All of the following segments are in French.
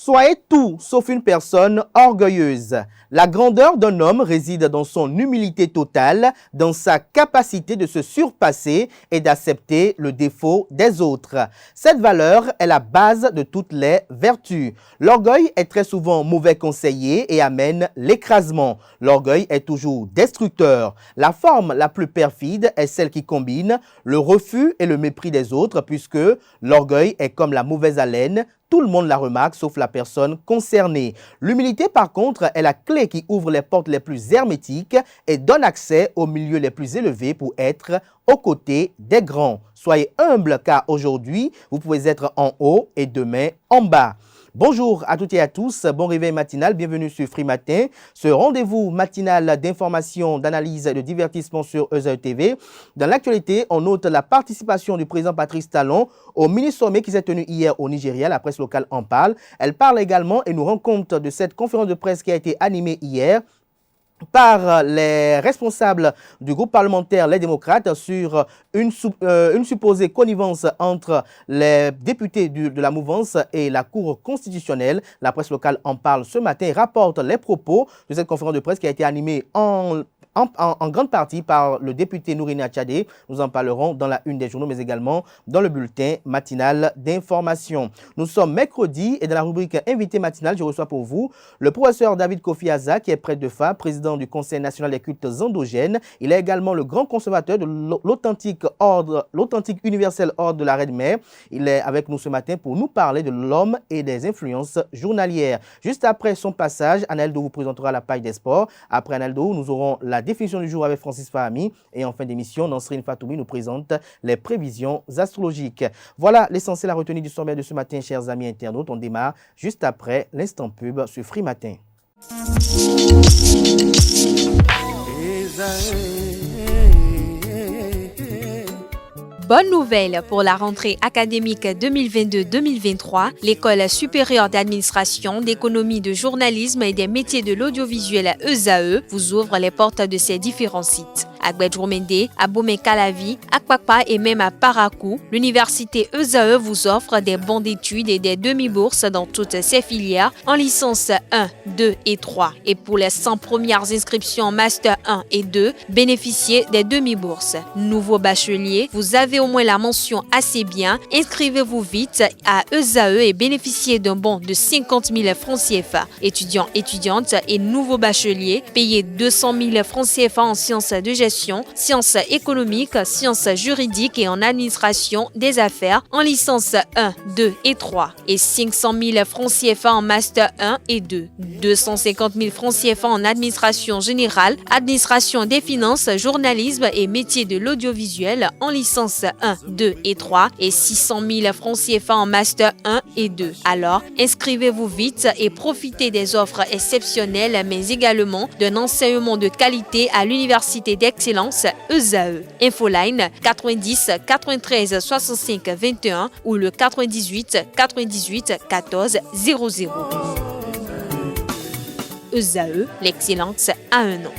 Soyez tout sauf une personne orgueilleuse. La grandeur d'un homme réside dans son humilité totale, dans sa capacité de se surpasser et d'accepter le défaut des autres. Cette valeur est la base de toutes les vertus. L'orgueil est très souvent mauvais conseiller et amène l'écrasement. L'orgueil est toujours destructeur. La forme la plus perfide est celle qui combine le refus et le mépris des autres, puisque l'orgueil est comme la mauvaise haleine. Tout le monde la remarque, sauf la personne concernée. L'humilité, par contre, est la clé qui ouvre les portes les plus hermétiques et donne accès aux milieux les plus élevés pour être aux côtés des grands. Soyez humbles, car aujourd'hui, vous pouvez être en haut et demain en bas. Bonjour à toutes et à tous, bon réveil matinal, bienvenue sur Free Matin, ce rendez-vous matinal d'information, d'analyse et de divertissement sur EZAE TV. Dans l'actualité, on note la participation du président Patrice Talon au mini-sommet qui s'est tenu hier au Nigeria, la presse locale en parle. Elle parle également et nous rend compte de cette conférence de presse qui a été animée hier par les responsables du groupe parlementaire Les Démocrates sur une supposée connivence entre les députés de la mouvance et la Cour constitutionnelle. La presse locale en parle ce matin et rapporte les propos de cette conférence de presse qui a été animée en grande partie par le député Nourina Tchadé. Nous en parlerons dans la une des journaux, mais également dans le bulletin matinal d'information. Nous sommes mercredi et dans la rubrique Invité matinal, je reçois pour vous le professeur David Kofi Aza, qui est prêtre de Fa, président du Conseil national des cultes endogènes. Il est également le grand conservateur de l'authentique universel ordre de la Reine-Mère. Il est avec nous ce matin pour nous parler de l'homme et des influences journalières. Juste après son passage, Aneldo vous présentera la page des sports. Après Aneldo, nous aurons la définition du jour avec Francis Fahami et en fin d'émission, Nansrine Fatoumi nous présente les prévisions astrologiques. Voilà l'essentiel à retenir du sommaire de ce matin, chers amis internautes. On démarre juste après l'instant pub sur Free Matin. Bonne nouvelle pour la rentrée académique 2022-2023. L'École supérieure d'administration, d'économie, de journalisme et des métiers de l'audiovisuel EZAE vous ouvre les portes de ses différents sites. À Gbedjourmende, à Bomé-Calavi, à Kwakpa et même à Parakou, l'université EZAE vous offre des bons d'études et des demi-bourses dans toutes ses filières en licence 1, 2 et 3. Et pour les 100 premières inscriptions en master 1 et 2, bénéficiez des demi-bourses. Nouveau bachelier, vous avez au moins la mention assez bien. Inscrivez-vous vite à EZAE et bénéficiez d'un bon de 50 000 francs CFA. Étudiants, étudiantes et nouveaux bacheliers, payez 200 000 francs CFA en sciences de gestion, sciences économiques, sciences juridiques et en administration des affaires en licence 1, 2 et 3 et 500 000 francs CFA en master 1 et 2, 250 000 francs CFA en administration générale, administration des finances, journalisme et métiers de l'audiovisuel en licence 1, 2 et 3 et 600 000 francs CFA en master 1 et 2. Alors, inscrivez-vous vite et profitez des offres exceptionnelles mais également d'un enseignement de qualité à l'université d'excellence EZAE. Infoline 90 93 65 21 ou le 98 98 14 00. EZAE, l'excellence a un nom.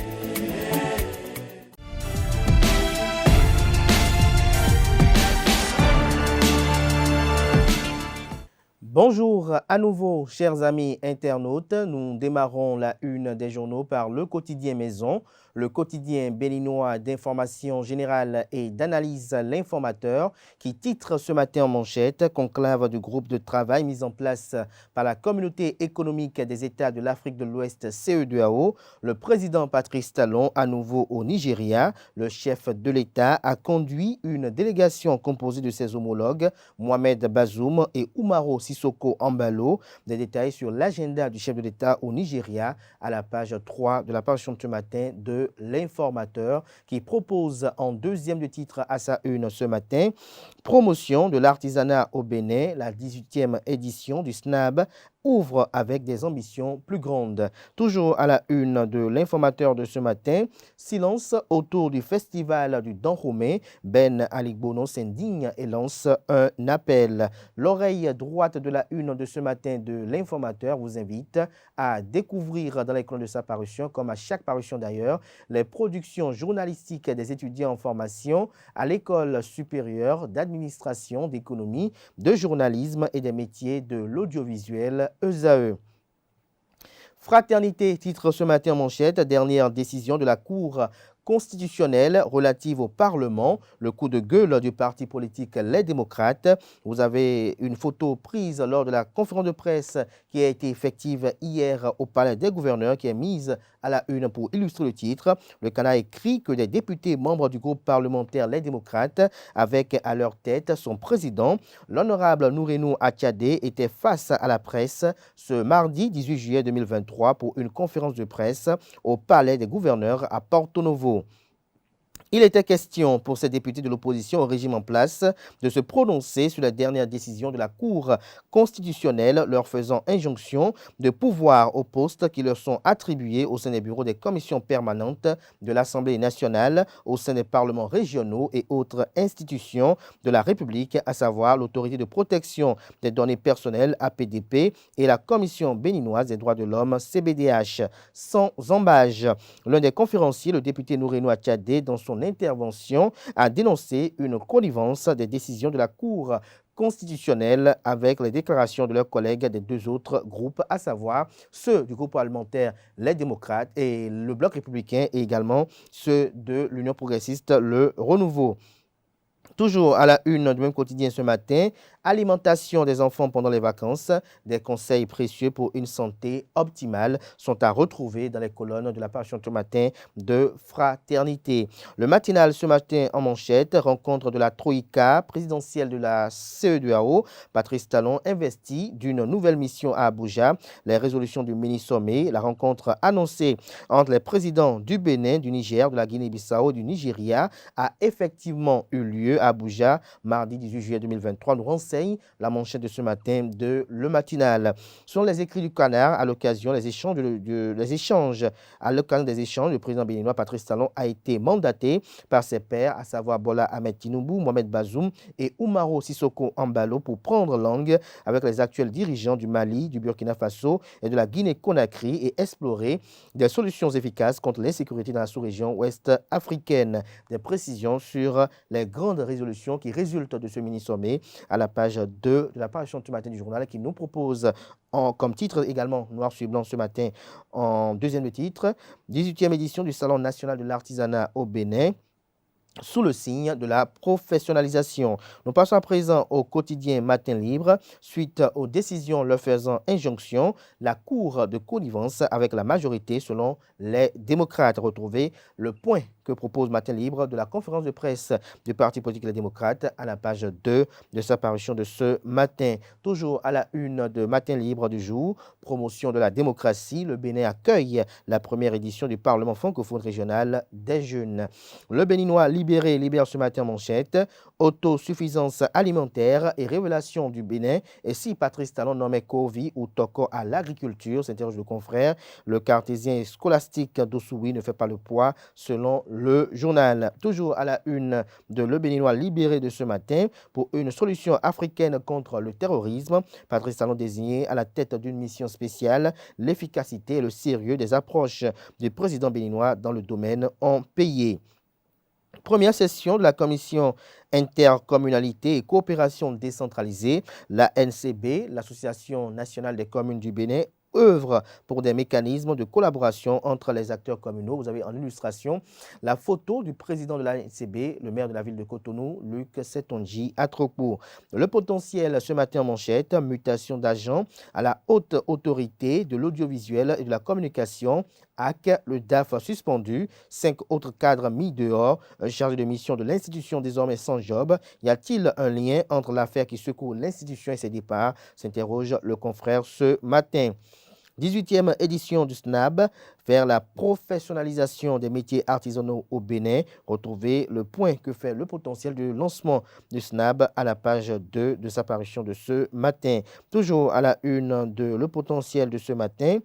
Bonjour à nouveau, chers amis internautes. Nous démarrons la une des journaux par le quotidien Maison, le quotidien béninois d'information générale et d'analyse L'Informateur, qui titre ce matin en manchette « Conclave du groupe de travail mis en place par la Communauté économique des États de l'Afrique de l'Ouest CEDEAO. Le président Patrice Talon, à nouveau au Nigeria. Le chef de l'État a conduit une délégation composée de ses homologues, Mohamed Bazoum et Oumaro Sissoko Ambalo. Des détails sur l'agenda du chef de l'État au Nigeria à la page 3 de la parution de ce matin de L'Informateur, qui propose en deuxième de titre à sa une ce matin « Promotion de l'artisanat au Bénin », la 18e édition du SNAB ouvre avec des ambitions plus grandes. Toujours à la une de L'Informateur de ce matin, silence autour du festival du Dahomey. Ben Aligbono s'indigne et lance un appel. L'oreille droite de la une de ce matin de L'Informateur vous invite à découvrir dans les colonnes de sa parution, comme à chaque parution d'ailleurs, les productions journalistiques des étudiants en formation à l'École supérieure d'administration, d'économie, de journalisme et des métiers de l'audiovisuel national ESAE. Fraternité titre ce matin en manchette, dernière décision de la Cour constitutionnelle relative au Parlement, le coup de gueule du parti politique Les Démocrates. Vous avez une photo prise lors de la conférence de presse qui a été effective hier au Palais des gouverneurs, qui est mise à la une pour illustrer le titre. Le Canard écrit que des députés membres du groupe parlementaire Les Démocrates, avec à leur tête son président, l'honorable Nourenou Attiadé, était face à la presse ce mardi 18 juillet 2023 pour une conférence de presse au Palais des gouverneurs à Porto Novo. Il était question pour ces députés de l'opposition au régime en place de se prononcer sur la dernière décision de la Cour constitutionnelle leur faisant injonction de pouvoir aux postes qui leur sont attribués au sein des bureaux des commissions permanentes de l'Assemblée nationale, au sein des parlements régionaux et autres institutions de la République, à savoir l'Autorité de protection des données personnelles APDP et la Commission béninoise des droits de l'homme CBDH. Sans embâge, l'un des conférenciers, le député Nourenou Attiadé, dans son intervention, a dénoncé une connivence des décisions de la Cour constitutionnelle avec les déclarations de leurs collègues des deux autres groupes, à savoir ceux du groupe parlementaire Les Démocrates et le Bloc républicain, et également ceux de l'Union progressiste Le Renouveau. Toujours à la une du même quotidien ce matin, alimentation des enfants pendant les vacances, des conseils précieux pour une santé optimale sont à retrouver dans les colonnes de la page ce matin de Fraternité. Le matinal ce matin en manchette, rencontre de la Troïka présidentielle de la CEDEAO. Patrice Talon investit d'une nouvelle mission à Abuja. Les résolutions du mini-sommet, la rencontre annoncée entre les présidents du Bénin, du Niger, de la Guinée-Bissau et du Nigeria a effectivement eu lieu à Abuja, mardi 18 juillet 2023, nous renseigne la manchette de ce matin de Le Matinal. Selon les écrits du Canard, à l'occasion des échanges, à l'occasion des échanges, le président béninois Patrice Talon a été mandaté par ses pairs, à savoir Bola Ahmed Tinubu, Mohamed Bazoum et Oumaro Sissoko Embalo, pour prendre langue avec les actuels dirigeants du Mali, du Burkina Faso et de la Guinée-Conakry et explorer des solutions efficaces contre l'insécurité dans la sous-région ouest africaine. Des précisions sur les grandes résolutions qui résultent de ce mini-sommet à la page 2 de la page du matin du journal, qui nous propose comme titre également noir sur blanc ce matin en deuxième titre, 18e édition du Salon national de l'artisanat au Bénin, sous le signe de la professionnalisation. Nous passons à présent au quotidien Matin Libre. Suite aux décisions leur faisant injonction, la Cour de connivence avec la majorité selon les démocrates. Retrouvez le point que propose Matin Libre de la conférence de presse du Parti politique Les Démocrates à la page 2 de sa parution de ce matin. Toujours à la une de Matin Libre du jour, promotion de la démocratie, le Bénin accueille la première édition du Parlement francophone régional des jeunes. Le Béninois libère ce matin en manchette, autosuffisance alimentaire et révélation du Bénin. Et si Patrice Talon nommait Kovi ou Toko à l'agriculture, s'interroge le confrère, le cartésien scolastique d'Ossoui ne fait pas le poids selon le journal. Toujours à la une de Le Béninois libéré de ce matin, pour une solution africaine contre le terrorisme, Patrice Talon désigné à la tête d'une mission spéciale, l'efficacité et le sérieux des approches du président béninois dans le domaine ont payé. Première session de la commission intercommunalité et coopération décentralisée, la NCB, l'Association nationale des communes du Bénin, œuvre pour des mécanismes de collaboration entre les acteurs communaux. Vous avez en illustration la photo du président de la NCB, le maire de la ville de Cotonou, Luc Setonji Atropo. Le potentiel ce matin en manchette, mutation d'agents à la haute autorité de l'audiovisuel et de la communication, AC, le DAF suspendu, 5 autres cadres mis dehors, chargé de mission de l'institution désormais sans job. Y a-t-il un lien entre l'affaire qui secoue l'institution et ses départs, s'interroge le confrère ce matin. 18e édition du SNAB, vers la professionnalisation des métiers artisanaux au Bénin. Retrouvez le point que fait le potentiel de lancement du SNAB à la page 2 de sa parution de ce matin. Toujours à la une de le potentiel de ce matin,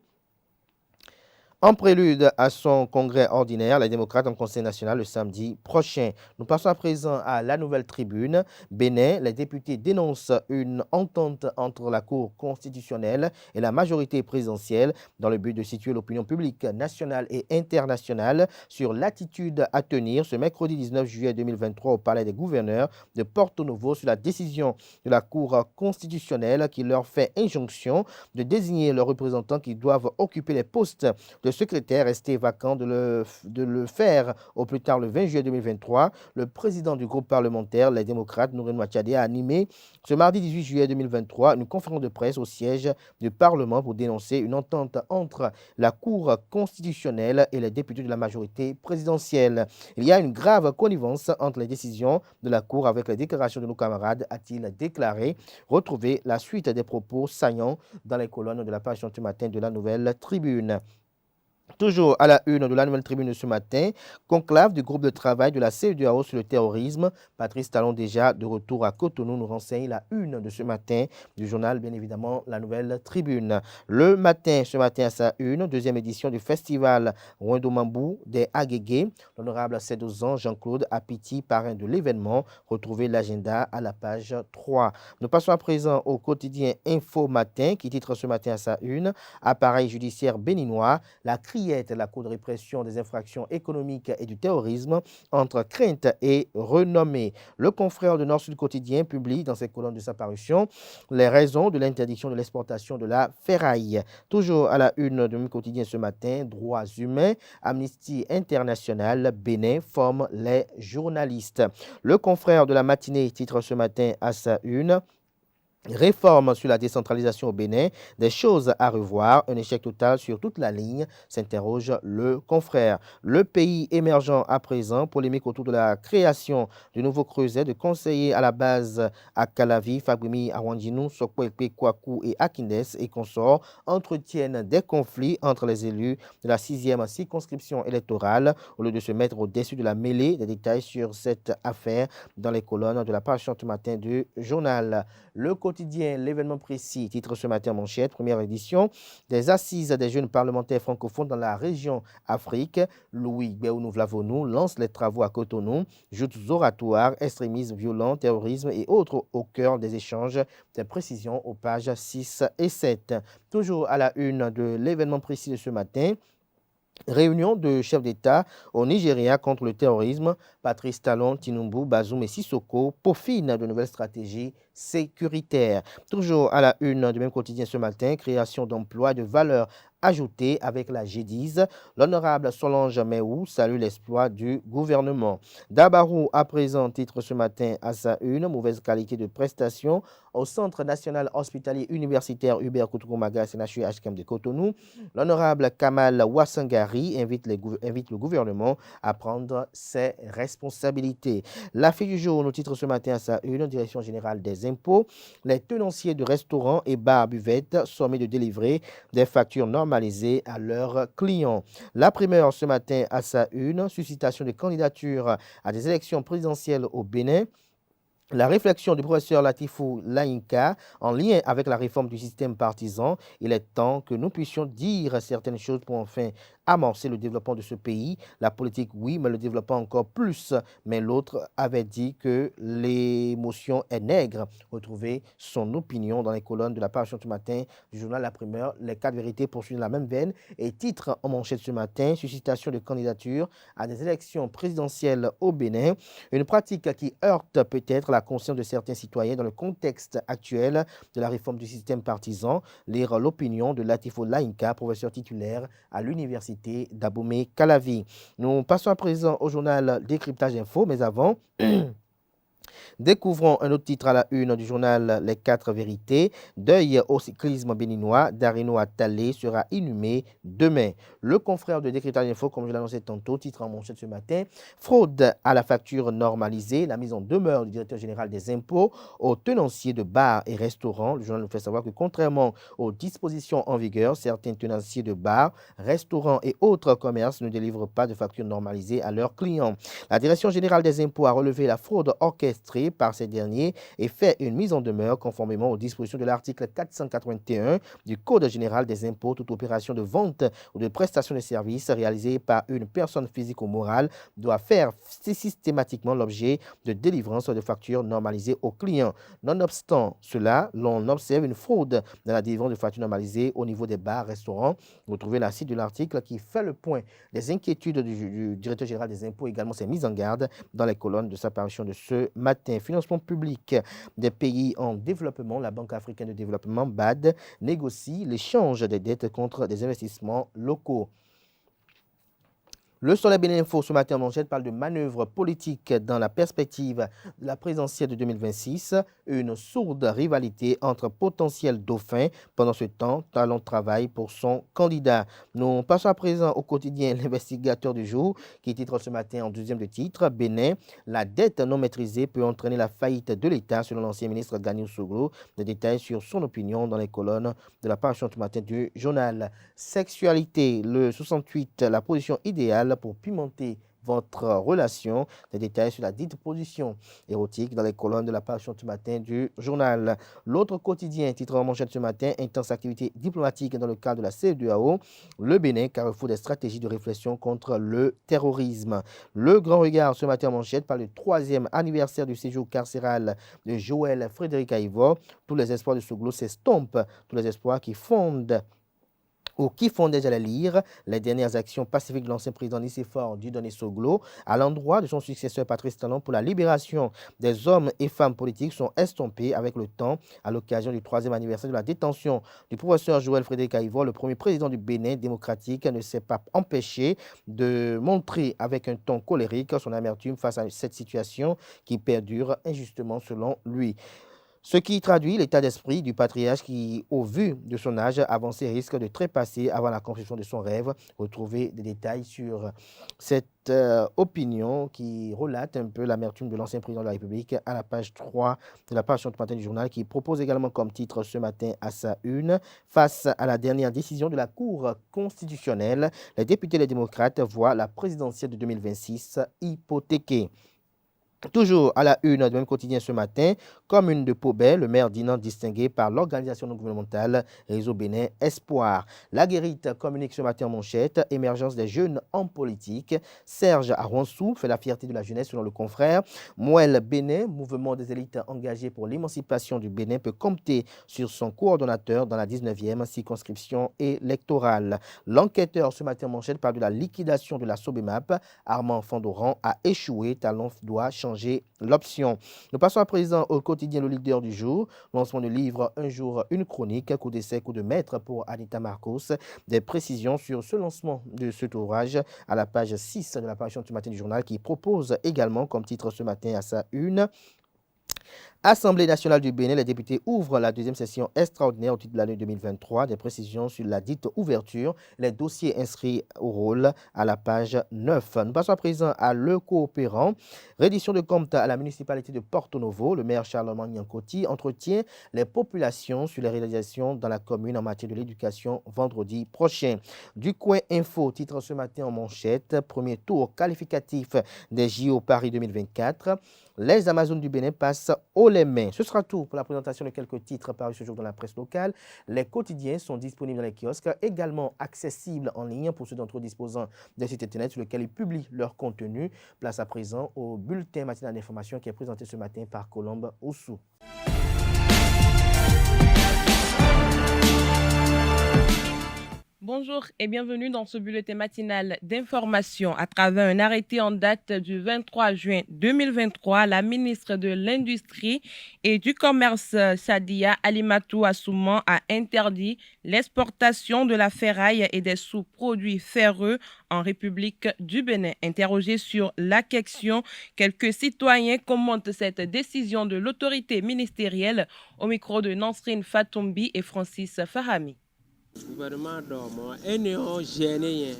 En prélude à son congrès ordinaire, les démocrates en Conseil national le samedi prochain. Nous passons à présent à la Nouvelle Tribune. Bénin, les députés dénoncent une entente entre la Cour constitutionnelle et la majorité présidentielle dans le but de situer l'opinion publique nationale et internationale sur l'attitude à tenir ce mercredi 19 juillet 2023 au Palais des gouverneurs de Porto Novo sur la décision de la Cour constitutionnelle qui leur fait injonction de désigner leurs représentants qui doivent occuper les postes de secrétaire resté vacant de le faire au plus tard le 20 juillet 2023. Le président du groupe parlementaire, les démocrates, Nouren Machadé, a animé ce mardi 18 juillet 2023 une conférence de presse au siège du Parlement pour dénoncer une entente entre la Cour constitutionnelle et les députés de la majorité présidentielle. Il y a une grave connivence entre les décisions de la Cour avec les déclarations de nos camarades, a-t-il déclaré. Retrouvez la suite des propos saillants dans les colonnes de la page ce matin de la Nouvelle Tribune. Toujours à la une de la Nouvelle Tribune ce matin, conclave du groupe de travail de la CEDEAO sur le terrorisme. Patrice Talon, déjà de retour à Cotonou, nous renseigne la une de ce matin du journal, bien évidemment, la Nouvelle Tribune. Le matin, ce matin à sa une, deuxième édition du festival Rwendo des Agégués. L'honorable Sédozan Jean-Claude Apiti, parrain de l'événement. Retrouvez l'agenda à la page 3. Nous passons à présent au quotidien Info Matin qui titre ce matin à sa une, appareil judiciaire béninois, la la Cour de répression des infractions économiques et du terrorisme entre crainte et renommée. Le confrère de Nord-Sud Quotidien publie dans ses colonnes de sa parution les raisons de l'interdiction de l'exportation de la ferraille. Toujours à la une de mon quotidien ce matin, droits humains, Amnesty International, Bénin forme les journalistes. Le confrère de la matinée titre ce matin à sa une, réforme sur la décentralisation au Bénin, des choses à revoir, un échec total sur toute la ligne, s'interroge le confrère. Le pays émergent à présent, polémique autour de la création du nouveau creuset de conseillers à la base à Calavi, Fabrimi, Arwandinou, Sokwekpe, Kwaku et Akindes et consorts entretiennent des conflits entre les élus de la 6e circonscription électorale. Au lieu de se mettre au-dessus de la mêlée, des détails sur cette affaire dans les colonnes de la page ce matin du journal. Le quotidien, l'événement précis, titre ce matin manchette, première édition des assises des jeunes parlementaires francophones dans la région Afrique. Louis Béounou-Vlavonou lance les travaux à Cotonou, joutes oratoires, extrémisme violent, terrorisme et autres au cœur des échanges. Des précisions aux pages 6 et 7. Toujours à la une de l'événement précis de ce matin, réunion de chefs d'État au Nigeria contre le terrorisme. Patrice Talon, Tinubu, Bazoum et Sissoko peaufinent de nouvelles stratégies sécuritaires. Toujours à la une du même quotidien ce matin, création d'emplois et de valeur ajoutée avec la G10. L'honorable Solange Meou salue l'exploit du gouvernement. Dabarou à présent titre ce matin à sa une, mauvaise qualité de prestation au Centre national hospitalier universitaire Hubert Koutoumaga CNHU HKM de Cotonou. L'honorable Kamal Ouassangari invite le gouvernement à prendre ses responsabilités. L'affiche du jour nous titre ce matin à sa une, direction générale des impôts. Les tenanciers de restaurants et bars buvettes sommés de délivrer des factures normalisées à leurs clients. La primeur ce matin à sa une, suscitation de candidatures à des élections présidentielles au Bénin. La réflexion du professeur Latifou Laïnka en lien avec la réforme du système partisan, il est temps que nous puissions dire certaines choses pour enfin amorcer le développement de ce pays. La politique, oui, mais le développement encore plus. Mais l'autre avait dit que l'émotion est nègre. Retrouvez son opinion dans les colonnes de la page ce matin du journal La Primeur. Les 4 vérités poursuivent la même veine. Et titre en manchette ce matin, suscitation de candidature à des élections présidentielles au Bénin. Une pratique qui heurte peut-être la conscience de certains citoyens dans le contexte actuel de la réforme du système partisan. Lire l'opinion de Latifou Laïnka, professeur titulaire à l'université d'Abomey Calavi. Nous passons à présent au journal Décryptage Info, mais avant... Découvrons un autre titre à la une du journal Les 4 vérités. Deuil au cyclisme béninois, Darino Attalé sera inhumé demain. Le confrère de Décryptage Info, comme je l'annonçais tantôt, titre en manchette ce matin, fraude à la facture normalisée, la mise en demeure du directeur général des impôts aux tenanciers de bars et restaurants. Le journal nous fait savoir que contrairement aux dispositions en vigueur, certains tenanciers de bars, restaurants et autres commerces ne délivrent pas de facture normalisée à leurs clients. La direction générale des impôts a relevé la fraude orchestrée séquestrés par ces derniers et fait une mise en demeure conformément aux dispositions de l'article 481 du Code général des impôts. Toute opération de vente ou de prestation de services réalisée par une personne physique ou morale doit faire systématiquement l'objet de délivrance de factures normalisées aux clients. Nonobstant cela, l'on observe une fraude dans la délivrance de factures normalisées au niveau des bars, restaurants. Vous trouvez la suite de l'article qui fait le point des inquiétudes du directeur général des impôts, également ses mises en garde dans les colonnes de sa parution de ce matin. Financement public des pays en développement, la Banque africaine de développement, BAD, négocie l'échange des dettes contre des investissements locaux. Le Soleil Bénin Info ce matin en manchette parle de manœuvres politiques dans la perspective de la présidentielle de 2026. Une sourde rivalité entre potentiels dauphins. Pendant ce temps, Talon travaille pour son candidat. Nous passons à présent au quotidien L'investigateur du jour qui titre ce matin en deuxième de titre Bénin, la dette non maîtrisée peut entraîner la faillite de l'État selon l'ancien ministre Ganiou Soglo. Des détails sur son opinion dans les colonnes de la parution ce matin du journal. Sexualité, le 68, la position idéale pour pimenter votre relation. Des détails sur la dite position érotique dans les colonnes de la page ce matin du journal. L'autre quotidien, titre en manchette ce matin, intense activité diplomatique dans le cadre de la CEDEAO. Le Bénin, carrefour des stratégies de réflexion contre le terrorisme. Le Grand Regard ce matin en manchette par le 3e anniversaire du séjour carcéral de Joël Frédéric Aïvo. Tous les espoirs de Soglo s'estompent, tous les espoirs qui fondent j'allais lire, les dernières actions pacifiques de l'ancien président Nicéphore Dieudonné Soglo à l'endroit de son successeur Patrice Talon pour la libération des hommes et femmes politiques sont estompées avec le temps à l'occasion du 3e anniversaire de la détention du professeur Joël Frédéric Aïvo. Le premier président du Bénin démocratique ne s'est pas empêché de montrer avec un ton colérique son amertume face à cette situation qui perdure injustement selon lui. Ce qui traduit l'état d'esprit du patriarche qui, au vu de son âge avancé, risque de trépasser avant la construction de son rêve. Retrouvez des détails sur cette opinion qui relate un peu l'amertume de l'ancien président de la République à la page 3 de la page ce matin du journal qui propose également comme titre ce matin à sa une. Face à la dernière décision de la Cour constitutionnelle, les députés et les démocrates voient la présidentielle de 2026 hypothéquée. Toujours à la une du même quotidien ce matin, commune de Pobet, le maire Dinan distingué par l'organisation non gouvernementale Réseau Bénin Espoir. La Guérite communique ce matin en manchette, émergence des jeunes en politique. Serge Aronsou fait la fierté de la jeunesse selon le confrère. Moël Bénin, mouvement des élites engagées pour l'émancipation du Bénin, peut compter sur son coordonnateur dans la 19e circonscription électorale. L'enquêteur ce matin en manchette parle de la liquidation de la Sobemap. Armand Fandoran a échoué, Talon doit changer l'option. Nous passons à présent au quotidien Le Leader du jour. Lancement du livre Un jour, une chronique, coup d'essai, coup de maître pour Anita Marcos. Des précisions sur ce lancement de cet ouvrage à la page 6 de la parution du matin du journal qui propose également comme titre ce matin à sa une. Assemblée nationale du Bénin, les députés ouvrent la deuxième session extraordinaire au titre de l'année 2023. Des précisions sur la dite ouverture, les dossiers inscrits au rôle à la page 9. Nous passons à présent à Le Coopérant. Reddition de comptes à la municipalité de Porto Novo. Le maire Charlemagne Nyankoti entretient les populations sur les réalisations dans la commune en matière de l'éducation vendredi prochain. Du Coin Info, titre ce matin en manchette. Premier tour qualificatif des JO Paris 2024. Les Amazones du Bénin passent haut les mains. Ce sera tout pour la présentation de quelques titres parus ce jour dans la presse locale. Les quotidiens sont disponibles dans les kiosques, également accessibles en ligne pour ceux d'entre eux disposant d'un site internet sur lequel ils publient leur contenu. Place à présent au bulletin matinal d'information qui est présenté ce matin par Colombe Oussou. Bonjour et bienvenue dans ce bulletin matinal d'information. À travers un arrêté en date du 23 juin 2023, la ministre de l'Industrie et du Commerce, Sadia Alimatou Assouman, a interdit l'exportation de la ferraille et des sous-produits ferreux en République du Bénin. Interrogé sur la question, quelques citoyens commentent cette décision de l'autorité ministérielle au micro de Nansrine Fatoumbi et Francis Fahami. Gouvernement dormant et néo gêné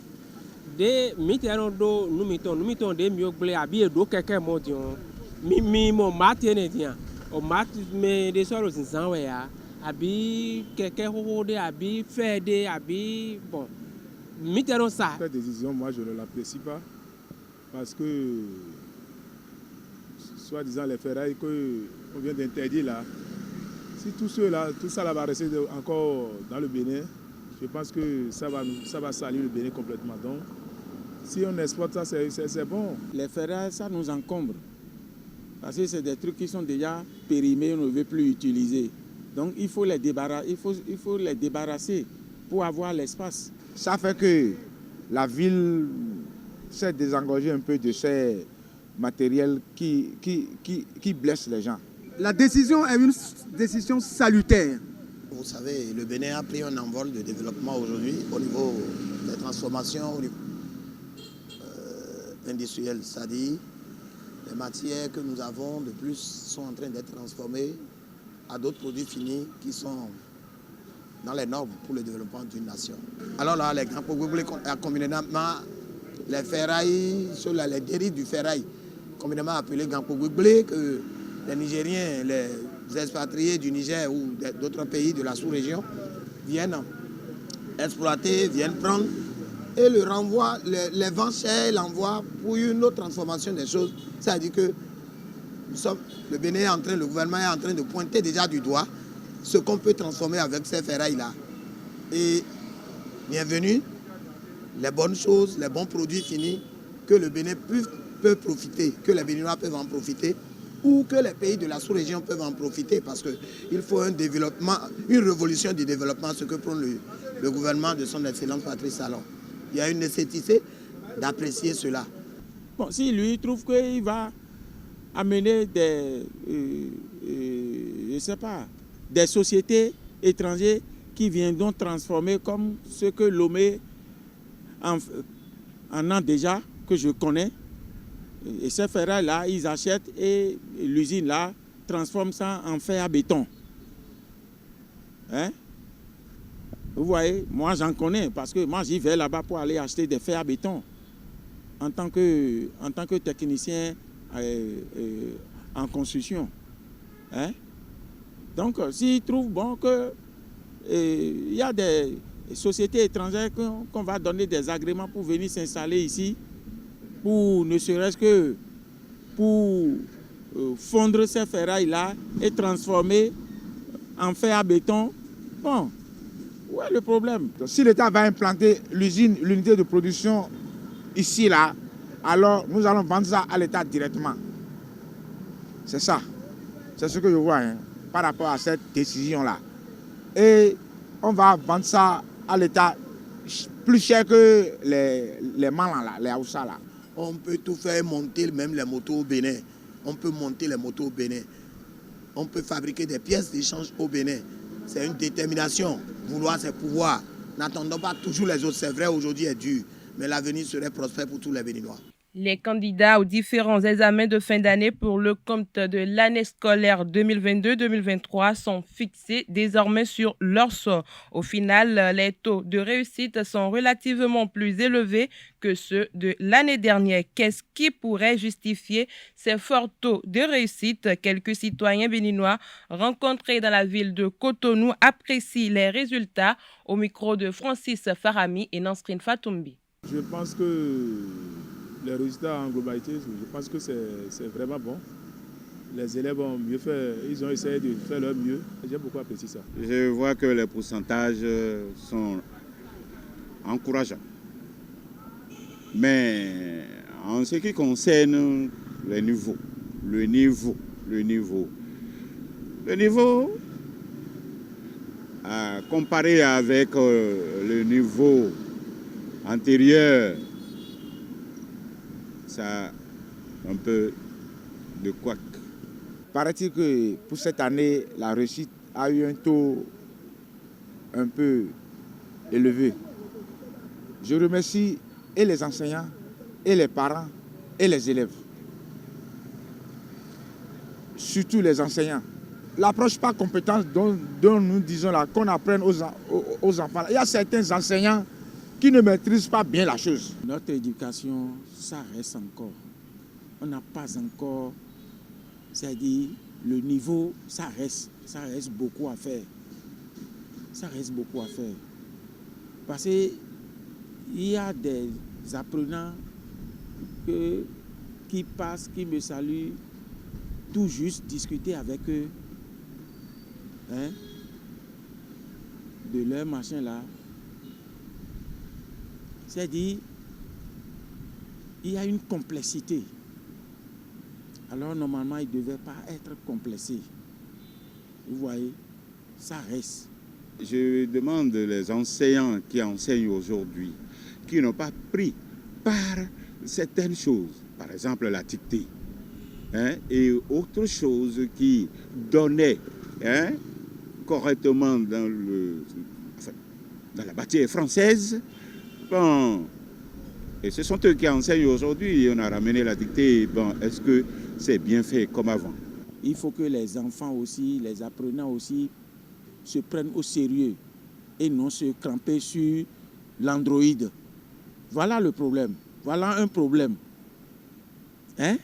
de mitero do numiton de miogle abi do keke modion mi mo matene dia o mat me de soro zinzanwe ya abi keke ho de abi fede abi bon mitero ça. Cette décision moi je ne l'apprécie pas parce que soi-disant les ferrailles qu'on vient d'interdire là, si tout ça là va rester encore dans le Bénin, je pense que ça va salir le Bénin complètement. Donc, si on exporte ça, c'est bon. Les ferrailles, ça nous encombre. Parce que c'est des trucs qui sont déjà périmés, on ne veut plus utiliser. Donc il faut les débarrasser pour avoir l'espace. Ça fait que la ville s'est désengorgée un peu de ces matériels qui blessent les gens. La décision est une décision salutaire. Vous savez, le Bénin a pris un envol de développement aujourd'hui au niveau des transformations, au niveau industriel, c'est-à-dire les matières que nous avons de plus sont en train d'être transformées à d'autres produits finis qui sont dans les normes pour le développement d'une nation. Alors là, les grands produits, communément, les ferrailles, les dérives du ferraille, communément appelés grands produits, que les Nigériens, les expatriés du Niger ou d'autres pays de la sous-région viennent exploiter, viennent prendre et le renvoi, les vents chers, l'envoi pour une autre transformation des choses. C'est-à-dire que le Bénin est en train, le gouvernement est en train de pointer déjà du doigt ce qu'on peut transformer avec ces ferrailles-là. Et bienvenue, les bonnes choses, les bons produits finis que le Bénin peut profiter, que les Béninois peuvent en profiter, ou que les pays de la sous-région peuvent en profiter, parce qu'il faut un développement, une révolution du développement, ce que prend le gouvernement de son Excellence Patrice Talon. Il y a une nécessité d'apprécier cela. Bon, si lui trouve qu'il va amener des sociétés étrangères qui viendront transformer comme ce que Lomé en a déjà, que je connais. Et ces ferrailles-là, ils achètent et l'usine-là transforme ça en fer à béton. Hein? Vous voyez, moi j'en connais parce que moi j'y vais là-bas pour aller acheter des fers à béton en tant que technicien en construction. Hein? Donc s'ils trouvent bon qu'il y a des sociétés étrangères qu'on va donner des agréments pour venir s'installer ici, pour ne serait-ce que pour fondre ces ferrailles-là et transformer en fer à béton, bon, où est le problème? Donc, si l'État va implanter l'unité de production ici, là, alors nous allons vendre ça à l'État directement. C'est ça. C'est ce que je vois par rapport à cette décision-là. Et on va vendre ça à l'État plus cher que les malins, là, les Haoussa, là. On peut tout faire monter, même les motos au Bénin. On peut monter les motos au Bénin. On peut fabriquer des pièces d'échange au Bénin. C'est une détermination. Vouloir, c'est pouvoir. N'attendons pas toujours les autres. C'est vrai, aujourd'hui est dur. Mais l'avenir serait prospère pour tous les Béninois. Les candidats aux différents examens de fin d'année pour le compte de l'année scolaire 2022-2023 sont fixés désormais sur leur sort. Au final, les taux de réussite sont relativement plus élevés que ceux de l'année dernière. Qu'est-ce qui pourrait justifier ces forts taux de réussite? Quelques citoyens béninois rencontrés dans la ville de Cotonou apprécient les résultats. Au micro de Francis Farami et Nansrine Fatoumbi. Je pense que les résultats en globalité, je pense que c'est vraiment bon. Les élèves ont mieux fait, ils ont essayé de faire leur mieux. J'ai beaucoup apprécié ça. Je vois que les pourcentages sont encourageants. Mais en ce qui concerne le niveau, comparé avec le niveau antérieur, ça un peu de couac. Paraît-il que pour cette année, la réussite a eu un taux un peu élevé. Je remercie et les enseignants, et les parents, et les élèves. Surtout les enseignants. L'approche par compétence dont nous disons là, qu'on apprenne aux enfants. Il y a certains enseignants qui ne maîtrisent pas bien la chose. Notre éducation, ça reste encore. On n'a pas encore, c'est-à-dire le niveau, ça reste beaucoup à faire. Ça reste beaucoup à faire. Parce qu'il y a des apprenants qui passent, qui me saluent tout juste discuté avec eux, hein, de leur machin là. C'est dit, il y a une complexité. Alors normalement, il ne devait pas être complexé. Vous voyez, ça reste. Je demande les enseignants qui enseignent aujourd'hui, qui n'ont pas pris par certaines choses, par exemple la dictée, hein, et autres choses qui donnaient, hein, correctement dans la matière française. Bon, et ce sont eux qui enseignent aujourd'hui. On a ramené la dictée. Bon, est-ce que c'est bien fait comme avant? Il faut que les enfants aussi, les apprenants aussi, se prennent au sérieux et non se cramper sur l'Android. Voilà le problème. Voilà un problème. Hein?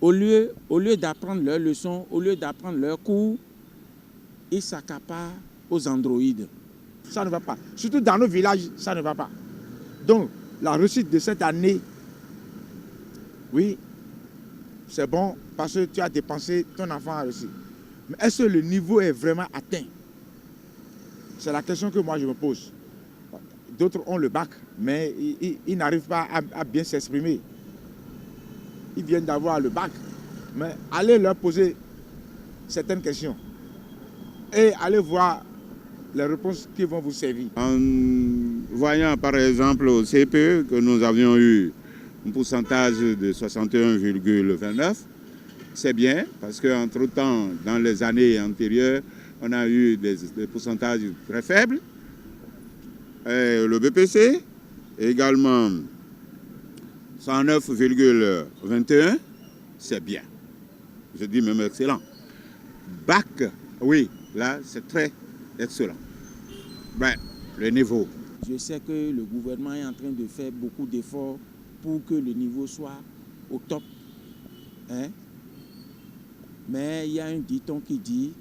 Au lieu d'apprendre leurs leçons, au lieu d'apprendre leurs cours, ils s'accaparent aux Android. Ça ne va pas. Surtout dans nos villages, ça ne va pas. Donc, la réussite de cette année, oui, c'est bon parce que tu as dépensé, ton enfant a réussi. Mais est-ce que le niveau est vraiment atteint? C'est la question que moi je me pose. D'autres ont le bac, mais ils n'arrivent pas à bien s'exprimer. Ils viennent d'avoir le bac, mais allez leur poser certaines questions et allez voir les réponses qui vont vous servir. En voyant par exemple au CPE que nous avions eu un pourcentage de 61,29, c'est bien parce qu'entre-temps, dans les années antérieures, on a eu des pourcentages très faibles. Et le BPC, également 109,21, c'est bien. Je dis même excellent. Bac, oui, là, c'est très excellent. Ben, le niveau. Je sais que le gouvernement est en train de faire beaucoup d'efforts pour que le niveau soit au top. Hein? Mais il y a un dicton qui dit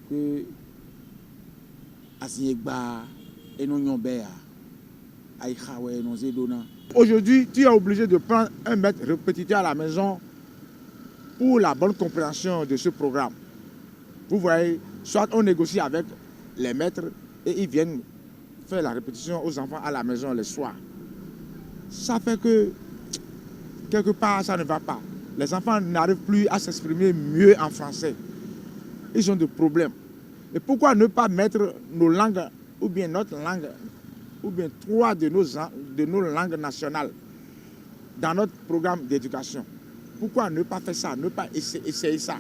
que aujourd'hui, tu es obligé de prendre un maître répétiteur à la maison pour la bonne compréhension de ce programme. Vous voyez, soit on négocie avec les maîtres et ils viennent faire la répétition aux enfants à la maison les soirs. Ça fait que, quelque part, ça ne va pas. Les enfants n'arrivent plus à s'exprimer mieux en français. Ils ont des problèmes. Et pourquoi ne pas mettre nos langues, ou bien notre langue, ou bien trois de nos langues nationales dans notre programme d'éducation? Pourquoi ne pas faire ça, ne pas essayer ça?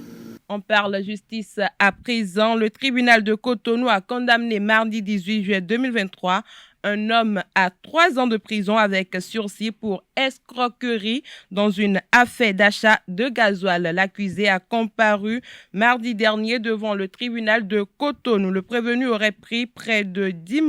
On parle justice à présent. Le tribunal de Cotonou a condamné mardi 18 juillet 2023 un homme à 3 ans de prison avec sursis pour escroquerie dans une affaire d'achat de gasoil. L'accusé a comparu mardi dernier devant le tribunal de Cotonou. Le prévenu aurait pris près de 10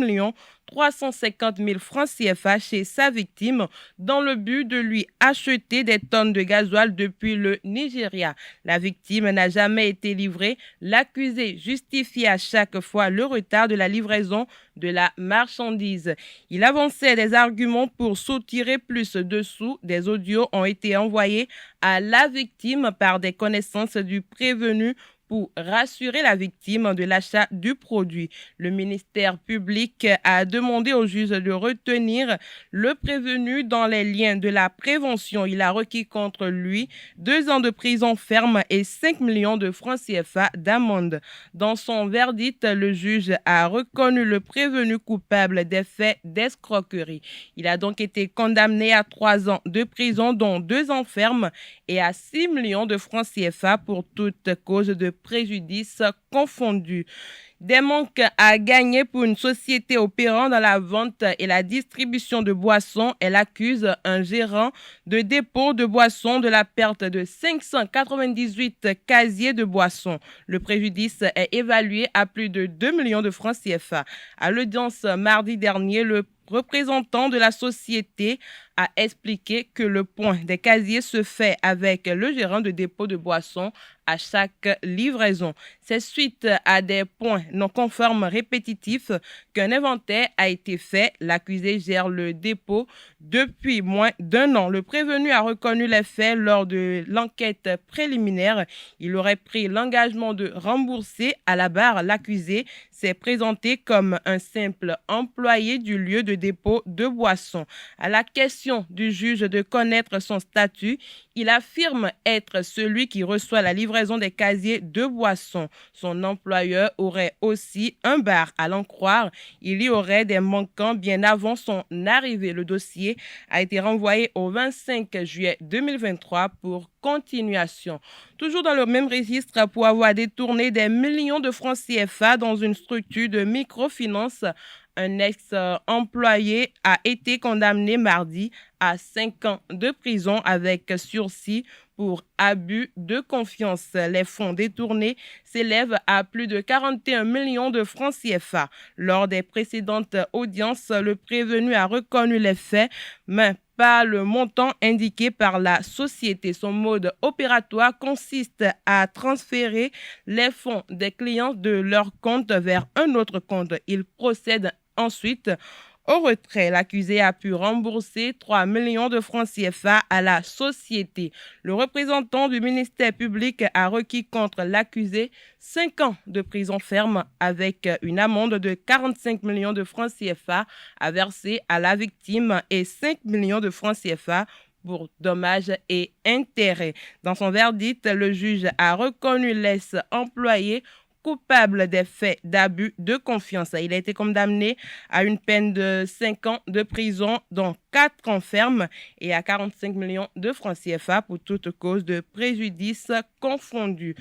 350 000 francs CFA chez sa victime dans le but de lui acheter des tonnes de gasoil depuis le Nigeria. La victime n'a jamais été livrée. L'accusé justifie à chaque fois le retard de la livraison de la marchandise. Il avançait des arguments pour soutirer plus de sous. Des audios ont été envoyés à la victime par des connaissances du prévenu pour rassurer la victime de l'achat du produit. Le ministère public a demandé au juge de retenir le prévenu dans les liens de la prévention. Il a requis contre lui 2 ans de prison ferme et 5 millions de francs CFA d'amende. Dans son verdict, le juge a reconnu le prévenu coupable des faits d'escroquerie. Il a donc été condamné à 3 ans de prison, dont 2 ans ferme et à 6 millions de francs CFA pour toute cause de préjudice confondu. Des manques à gagner pour une société opérant dans la vente et la distribution de boissons. Elle accuse un gérant de dépôt de boissons de la perte de 598 casiers de boissons. Le préjudice est évalué à plus de 2 millions de francs CFA. À l'audience mardi dernier, le représentant de la société a expliqué que le point des casiers se fait avec le gérant de dépôt de boissons à chaque livraison. C'est suite à des points non conformes répétitifs qu'un inventaire a été fait. L'accusé gère le dépôt depuis moins d'1 an. Le prévenu a reconnu les faits lors de l'enquête préliminaire. Il aurait pris l'engagement de rembourser. À la barre, l'accusé s'est présenté comme un simple employé du lieu de dépôt de boissons. À la question du juge de connaître son statut, il affirme être celui qui reçoit la livraison des casiers de boissons. Son employeur aurait aussi un bar. À l'en croire, il y aurait des manquants bien avant son arrivée. Le dossier a été renvoyé au 25 juillet 2023 pour continuation. Toujours dans le même registre, pour avoir détourné des millions de francs CFA dans une structure de microfinance, un ex-employé a été condamné mardi à 5 ans de prison avec sursis pour abus de confiance. Les fonds détournés s'élèvent à plus de 41 millions de francs CFA. Lors des précédentes audiences, le prévenu a reconnu les faits, mais pas le montant indiqué par la société. Son mode opératoire consiste à transférer les fonds des clients de leur compte vers un autre compte. Il procède ensuite au retrait. L'accusé a pu rembourser 3 millions de francs CFA à la société. Le représentant du ministère public a requis contre l'accusé 5 ans de prison ferme avec une amende de 45 millions de francs CFA à verser à la victime et 5 millions de francs CFA pour dommages et intérêts. Dans son verdict, le juge a reconnu l'ex-employé coupable des faits d'abus de confiance. Il a été condamné à une peine de 5 ans de prison, dont 4 ans ferme, et à 45 millions de francs CFA pour toute cause de préjudice confondue.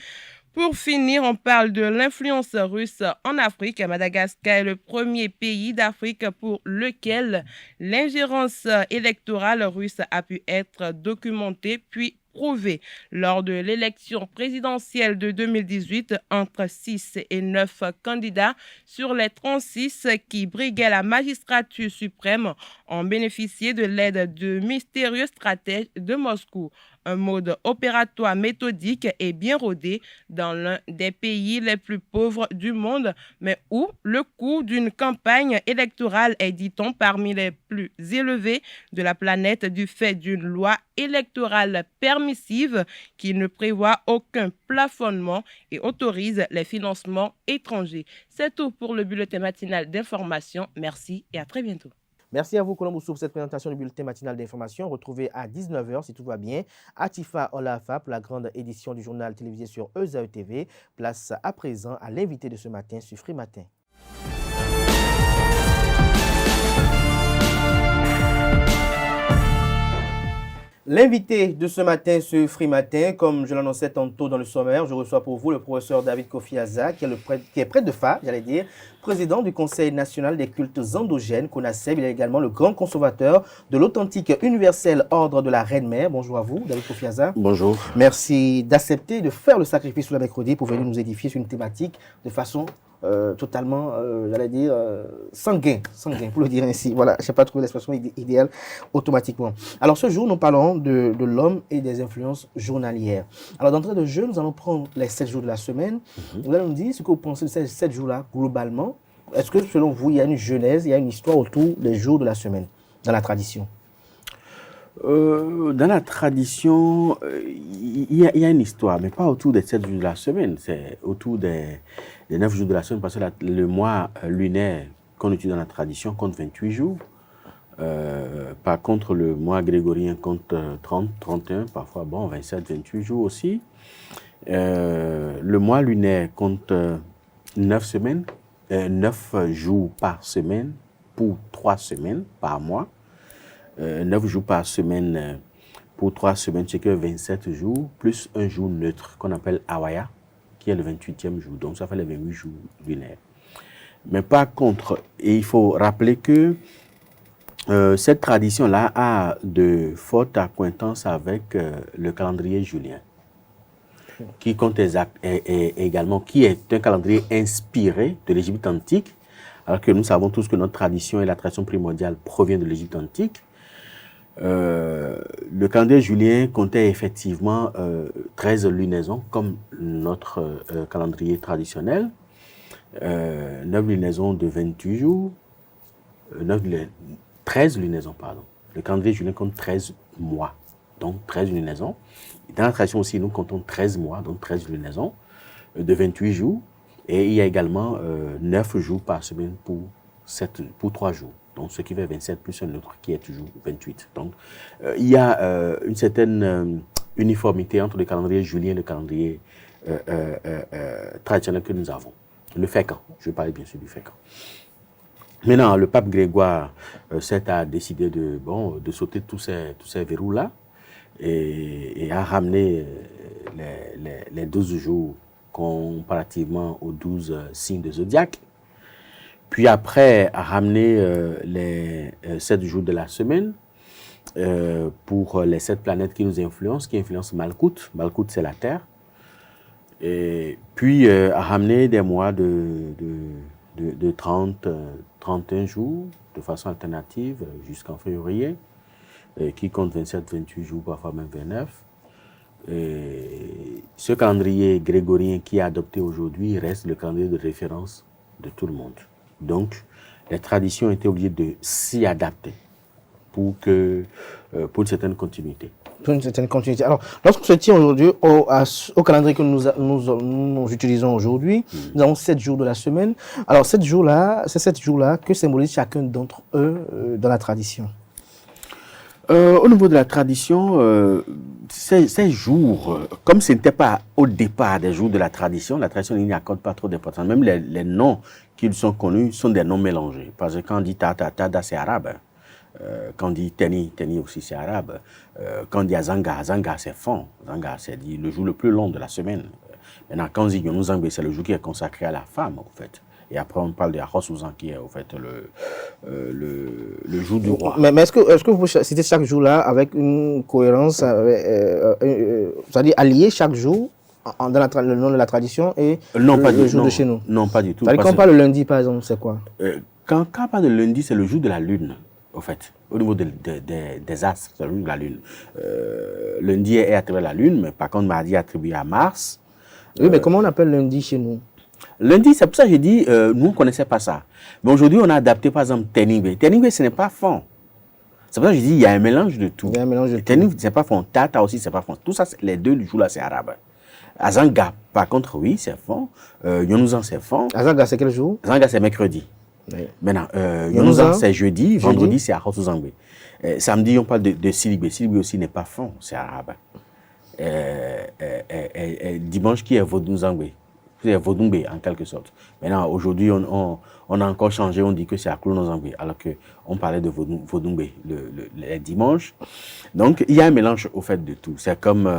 Pour finir, on parle de l'influence russe en Afrique. Madagascar est le premier pays d'Afrique pour lequel l'ingérence électorale russe a pu être documentée puis prouvée. Lors de l'élection présidentielle de 2018, entre 6 et 9 candidats sur les 36 qui briguaient la magistrature suprême ont bénéficié de l'aide de mystérieux stratèges de Moscou. Un mode opératoire méthodique et bien rodé dans l'un des pays les plus pauvres du monde, mais où le coût d'une campagne électorale est, dit-on, parmi les plus élevés de la planète du fait d'une loi électorale permissive qui ne prévoit aucun plafonnement et autorise les financements étrangers. C'est tout pour le bulletin matinal d'information. Merci et à très bientôt. Merci à vous, Colombou, pour cette présentation du bulletin matinal d'information. Retrouvez à 19h, si tout va bien, Atifa Olafa pour la grande édition du journal télévisé sur ESAE TV. Place à présent à l'invité de ce matin sur Free Matin. L'invité de ce matin sur Free Matin, comme je l'annonçais tantôt dans le sommaire, je reçois pour vous le professeur David Kofi Aza, qui est prêtre de Fa, j'allais dire, président du Conseil national des cultes endogènes, CONASEB. Il est également le grand conservateur de l'authentique universel ordre de la Reine-Mère. Bonjour à vous, David Kofi Aza. Bonjour. Merci d'accepter de faire le sacrifice sur la mercredi pour venir nous édifier sur une thématique de façon totalement, j'allais dire, sanguin, pour le dire ainsi. Voilà, je n'ai pas trouvé l'expression idéale automatiquement. Alors ce jour, nous parlons de l'homme et des influences journalières. Alors d'entrée de jeu, nous allons prendre les 7 jours de la semaine. Vous allez nous dire ce que vous pensez de ces 7 jours-là, globalement. Est-ce que selon vous, il y a une genèse, il y a une histoire autour des jours de la semaine, dans la tradition? Dans la tradition, il y a une histoire, mais pas autour des 7 jours de la semaine. C'est autour des 9 jours de la semaine, parce que le mois lunaire qu'on utilise dans la tradition compte 28 jours. Par contre, le mois grégorien compte 30, 31, parfois 27, 28 jours aussi. Le mois lunaire compte 9 semaines, 9 jours par semaine pour 3 semaines par mois. 9 jours par semaine pour 3 semaines, c'est que 27 jours, plus un jour neutre qu'on appelle Awaya, qui est le 28e jour. Donc ça fait les 28 jours lunaires. Mais par contre, il faut rappeler que cette tradition-là a de fortes accointances avec le calendrier julien, qui compte également, qui est un calendrier inspiré de l'Égypte antique, alors que nous savons tous que notre tradition et la tradition primordiale provient de l'Égypte antique. Le calendrier julien comptait effectivement 13 lunaisons, comme notre calendrier traditionnel. 9 lunaisons de 28 jours, 13 lunaisons, pardon. Le calendrier julien compte 13 mois, donc 13 lunaisons. Dans la tradition aussi, nous comptons 13 mois, donc 13 lunaisons de 28 jours. Et il y a également 9 jours par semaine pour 3 jours. Donc, ce qui fait 27 plus un autre qui est toujours 28. Donc, il y a une certaine uniformité entre le calendrier julien et le calendrier traditionnel que nous avons. Le Fécan, je parle bien sûr du Fécan. Maintenant, le pape Grégoire a décidé de sauter tous ces verrous-là et a ramené les 12 jours comparativement aux 12 signes de zodiaque. Puis après, a ramené les 7 jours de la semaine pour les 7 planètes qui nous influencent, qui influencent Malkout. Malkout, c'est la Terre. Et puis, a ramené des mois de 30, 31 jours de façon alternative jusqu'en février, qui compte 27, 28 jours, parfois même 29. Et ce calendrier grégorien qui est adopté aujourd'hui reste le calendrier de référence de tout le monde. Donc, les traditions étaient obligées de s'y adapter pour une certaine continuité. Pour une certaine continuité. Alors, lorsqu'on se tient aujourd'hui au calendrier que nous utilisons aujourd'hui, nous avons 7 jours de la semaine. Alors, ces 7 jours-là que symbolise chacun d'entre eux dans la tradition? Au niveau de la tradition, ces jours, comme ce n'était pas au départ des jours de la tradition n'y accorde pas trop d'importance. Même les noms qui sont connus sont des noms mélangés. Parce que quand on dit Tada, c'est arabe. Quand on dit Teni aussi, c'est arabe. Quand on dit Azanga, c'est fond. Azanga, c'est le jour le plus long de la semaine. Maintenant, quand on dit Yonouzangbe, c'est le jour qui est consacré à la femme, en fait. Et après, on parle de Akhosuzan, qui est, en fait, le jour du roi. Mais est-ce que vous citez chaque jour-là avec une cohérence, c'est-à-dire allier chaque jour dans le nom de la tradition et le jour de chez nous? Non, pas du tout. C'est-à-dire quand on parle le lundi, par exemple, c'est quoi? Quand on parle de lundi, c'est le jour de la lune, en fait. Au niveau des astres, c'est le jour de la lune. Lundi est attribué à la lune, mais par contre, mardi est attribué à Mars. Oui, mais comment on appelle lundi chez nous? Lundi, c'est pour ça que j'ai dit, nous, on ne connaissait pas ça. Mais aujourd'hui, on a adapté, par exemple, Teningbe. Teningbe, ce n'est pas fond. C'est pour ça que j'ai dit, il y a un mélange de tout. Il y a un mélange de tout. Teningbe, ce n'est pas fond. Tata aussi, ce n'est pas fond. Tout ça, les deux jours-là, c'est arabe. Azanga, par contre, oui, c'est fond. Yonouzan, c'est fond. Azanga, c'est quel jour? Azanga, c'est mercredi. Oui. Maintenant, Yonouzan, c'est jeudi. Vendredi, c'est Akhosuzangbe. Samedi, on parle de Silibé. Silibé aussi n'est pas fond, c'est arabe. Dimanche, qui est Vodunzangbe. C'est Vodungbe, en quelque sorte. Maintenant, aujourd'hui, on a encore changé, on dit que c'est Aklonozangbe, alors qu'on parlait de Vodungbe les dimanches. Donc, il y a un mélange, au fait, de tout. C'est comme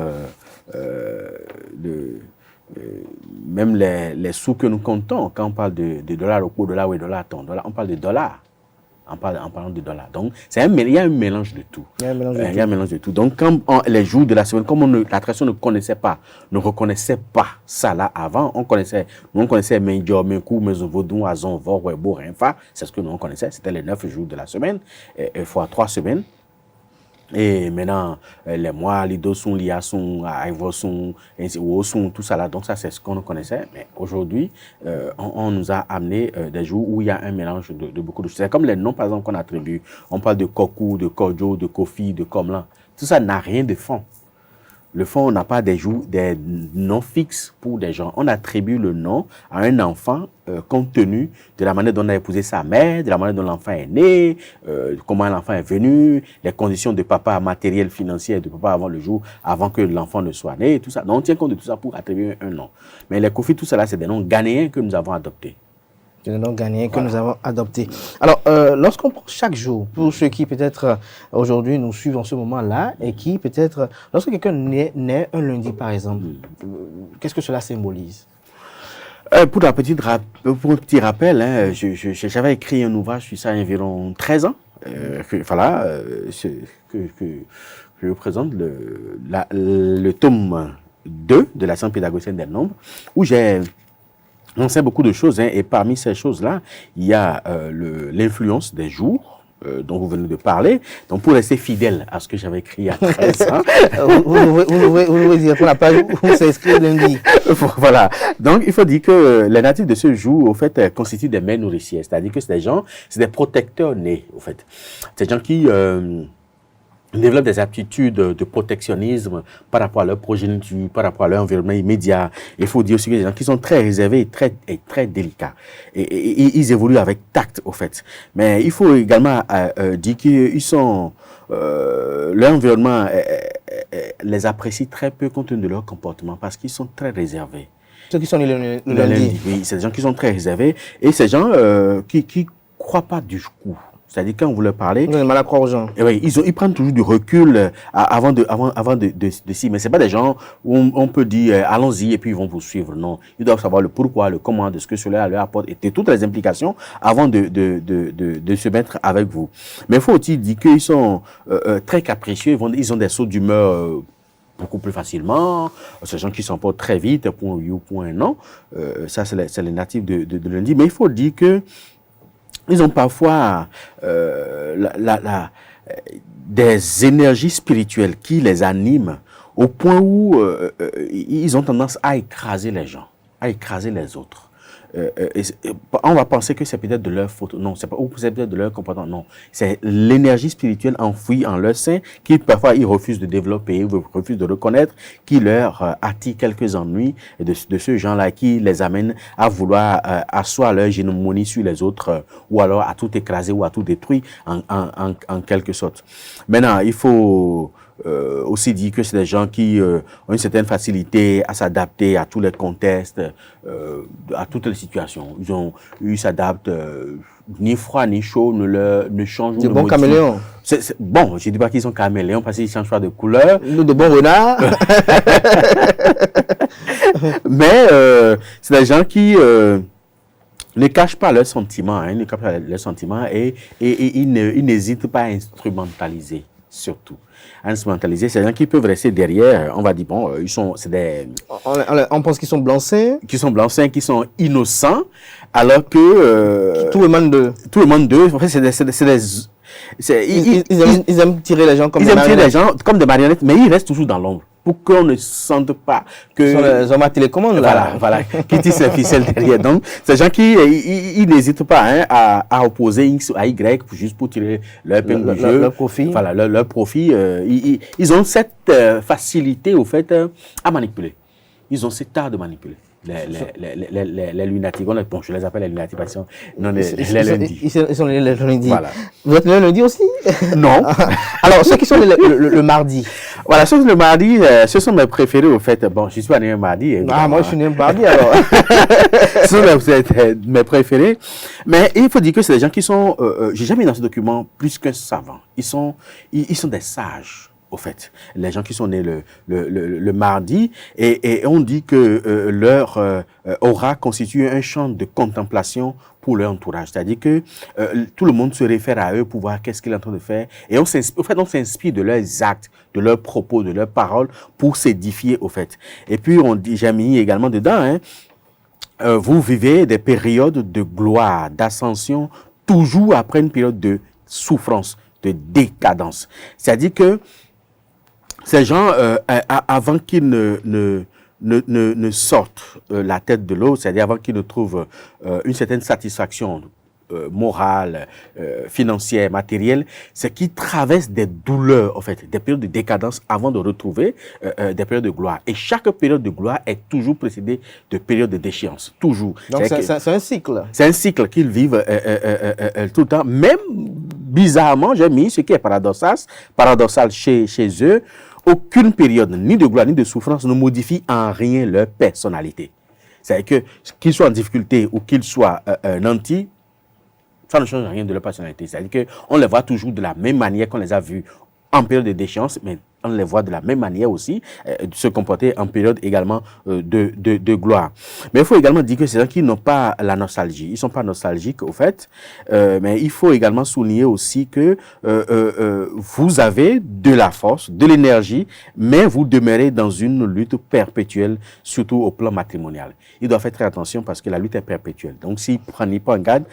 même les sous que nous comptons, quand on parle de dollars au cours, dollar ou dollar ton, on parle de dollars. En parlant de dollars. Donc, il y a un mélange de tout. Il y a un mélange de tout. Donc, quand les jours de la semaine, comme la tradition ne reconnaissait pas ça là avant, on connaissait Mendior, Menkou, Mezovodou, Azon, Vor, Webo, Renfa, c'est ce que nous on connaissait. C'était les 9 jours de la semaine, fois 3 semaines. Et maintenant, les mois, les Dosung, les Yasung, Aivosung, Osung, tout ça là, donc ça c'est ce qu'on connaissait. Mais aujourd'hui, on nous a amené des jours où il y a un mélange de beaucoup de choses. C'est comme les noms par exemple qu'on attribue. On parle de Koku, de Kojo, de Kofi, de Komlan. Tout ça n'a rien de fond. Le fond, on n'a pas des noms fixes pour des gens. On attribue le nom à un enfant compte tenu de la manière dont on a épousé sa mère, de la manière dont l'enfant est né, comment l'enfant est venu, les conditions de papa matériel, financier de papa avant que l'enfant ne soit né, tout ça. Donc, on tient compte de tout ça pour attribuer un nom. Mais les Kofi, tout ça là, c'est des noms ghanéens que nous avons adoptés. C'est le nom ghanéen que nous avons adopté. Alors, lorsqu'on prend chaque jour, pour ceux qui peut-être aujourd'hui nous suivent en ce moment-là, et qui peut-être, lorsque quelqu'un naît un lundi par exemple, qu'est-ce que cela symbolise? Pour un petit rappel, hein, j'avais écrit un ouvrage sur ça il y a environ 13 ans. Que je présente le tome 2 de la science pédagogique des nombres, où on sait beaucoup de choses, hein, et parmi ces choses-là, il y a l'influence des jours, dont vous venez de parler. Donc, pour rester fidèle à ce que j'avais écrit il y a 13 ans. Vous pouvez dire pour la page où c'est écrit lundi. Voilà. Donc, il faut dire que les natifs de ce jour, au fait, constituent des mères nourricières. C'est-à-dire que c'est des gens, c'est des protecteurs nés, au fait. C'est des gens qui développent des aptitudes de protectionnisme par rapport à leur progéniture, par rapport à leur environnement immédiat. Il faut dire aussi que des gens qui sont très réservés et très délicats. Et ils évoluent avec tact, au fait. Mais il faut également dire qu'ils sont... leur environnement les apprécie très peu compte tenu de leur comportement parce qu'ils sont très réservés. Ceux qui sont le lundi. Oui, c'est des gens qui sont très réservés et ces gens qui croient pas du coup. C'est-à-dire quand vous leur parlez, vous avez mal à croire aux gens. Oui, ils prennent toujours du recul avant de s'y. Mais c'est pas des gens où on peut dire allons-y et puis ils vont vous suivre. Non, ils doivent savoir le pourquoi, le comment, de ce que cela leur apporte et toutes les implications avant de se mettre avec vous. Mais il faut aussi dire qu'ils sont très capricieux. Ils ont des sauts d'humeur beaucoup plus facilement. C'est des gens qui s'emportent très vite, point oui ou point non. Ça, c'est les natifs de lundi. Mais il faut dire que ils ont parfois des énergies spirituelles qui les animent au point où ils ont tendance à écraser les gens, à écraser les autres. On va penser que c'est peut-être de leur faute. Non, c'est peut-être de leur comportement. Non, c'est l'énergie spirituelle enfouie en leur sein qui parfois ils refusent de développer, ils refusent de reconnaître, qui leur attire quelques ennuis de ce genre-là, qui les amène à vouloir asseoir leur hégémonie sur les autres ou alors à tout écraser ou à tout détruire en quelque sorte. Maintenant, il faut aussi dire que c'est des gens qui ont une certaine facilité à s'adapter à tous les contextes, à toutes les situations. Ils s'adaptent ni froid ni chaud, ne changent. De bons caméléons. Bon, je ne dis pas qu'ils sont caméléons parce qu'ils changent pas de couleur. De bons renards. Mais c'est des gens qui ne cachent pas leurs sentiments, ils ne cachent pas leurs sentiments et ils n'hésitent pas à instrumentaliser, surtout. Instrumentaliser, c'est des gens qui peuvent rester derrière. On va dire, bon, on pense qu'ils sont blancs-seins. Qui sont blancs-seins, qui sont innocents, alors que... tout émane d'eux. Tout émane d'eux. En fait, ils aiment tirer les gens comme des marionnettes. Ils aiment tirer les gens comme des marionnettes, mais ils restent toujours dans l'ombre. Pour qu'on ne sente pas que... Ce sont les hommes à télécommande, là. Voilà, qui tissent les ficelles derrière. Donc, ces gens qui ils n'hésitent pas à opposer X à Y juste pour tirer leur épingle du jeu. Leur profit. Voilà, leur profit. Ils ont cette facilité, au fait, à manipuler. Ils ont cet art de manipuler. Les lunatiques, bon, je les appelle les lunatiques parce qu'ils sont les lundis. Ils sont les lundis. Voilà. Vous êtes le lundi aussi? Non. Alors, ceux qui sont le mardi. Voilà, ceux qui sont le mardi, ce sont mes préférés au fait. Bon, je suis pas né un mardi. Ah, moi je suis né un mardi alors. Ce sont mes préférés. Mais il faut dire que c'est des gens qui sont, j'ai jamais dans ce document plus qu'un savant. Ils sont des sages. Au fait, les gens qui sont nés le mardi, et on dit que leur aura constitue un champ de contemplation pour leur entourage. C'est-à-dire que tout le monde se réfère à eux pour voir qu'est-ce qu'ils sont en train de faire. Et on s'inspire de leurs actes, de leurs propos, de leurs paroles pour s'édifier, au fait. Et puis, j'ai mis également dedans, vous vivez des périodes de gloire, d'ascension, toujours après une période de souffrance, de décadence. C'est-à-dire que ces gens, avant qu'ils ne sortent la tête de l'eau, c'est-à-dire avant qu'ils ne trouvent une certaine satisfaction morale, financière, matérielle, c'est qu'ils traversent des douleurs, en fait, des périodes de décadence avant de retrouver des périodes de gloire. Et chaque période de gloire est toujours précédée de périodes de déchéance, toujours. Donc c'est un cycle. C'est un cycle qu'ils vivent tout le temps. Même bizarrement, j'ai mis ce qui est paradoxal chez eux. Aucune période, ni de gloire, ni de souffrance, ne modifie en rien leur personnalité. C'est-à-dire qu'ils soient en difficulté ou qu'ils soient nantis, ça ne change rien de leur personnalité. C'est-à-dire qu'on les voit toujours de la même manière qu'on les a vus en période de déchéance, mais on les voit de la même manière aussi, se comporter en période également de gloire. Mais il faut également dire que ces gens qui n'ont pas la nostalgie, ils ne sont pas nostalgiques au fait, mais il faut également souligner aussi que vous avez de la force, de l'énergie, mais vous demeurez dans une lutte perpétuelle, surtout au plan matrimonial. Il doit faire très attention parce que la lutte est perpétuelle. Donc s'il ne prend pas en garde,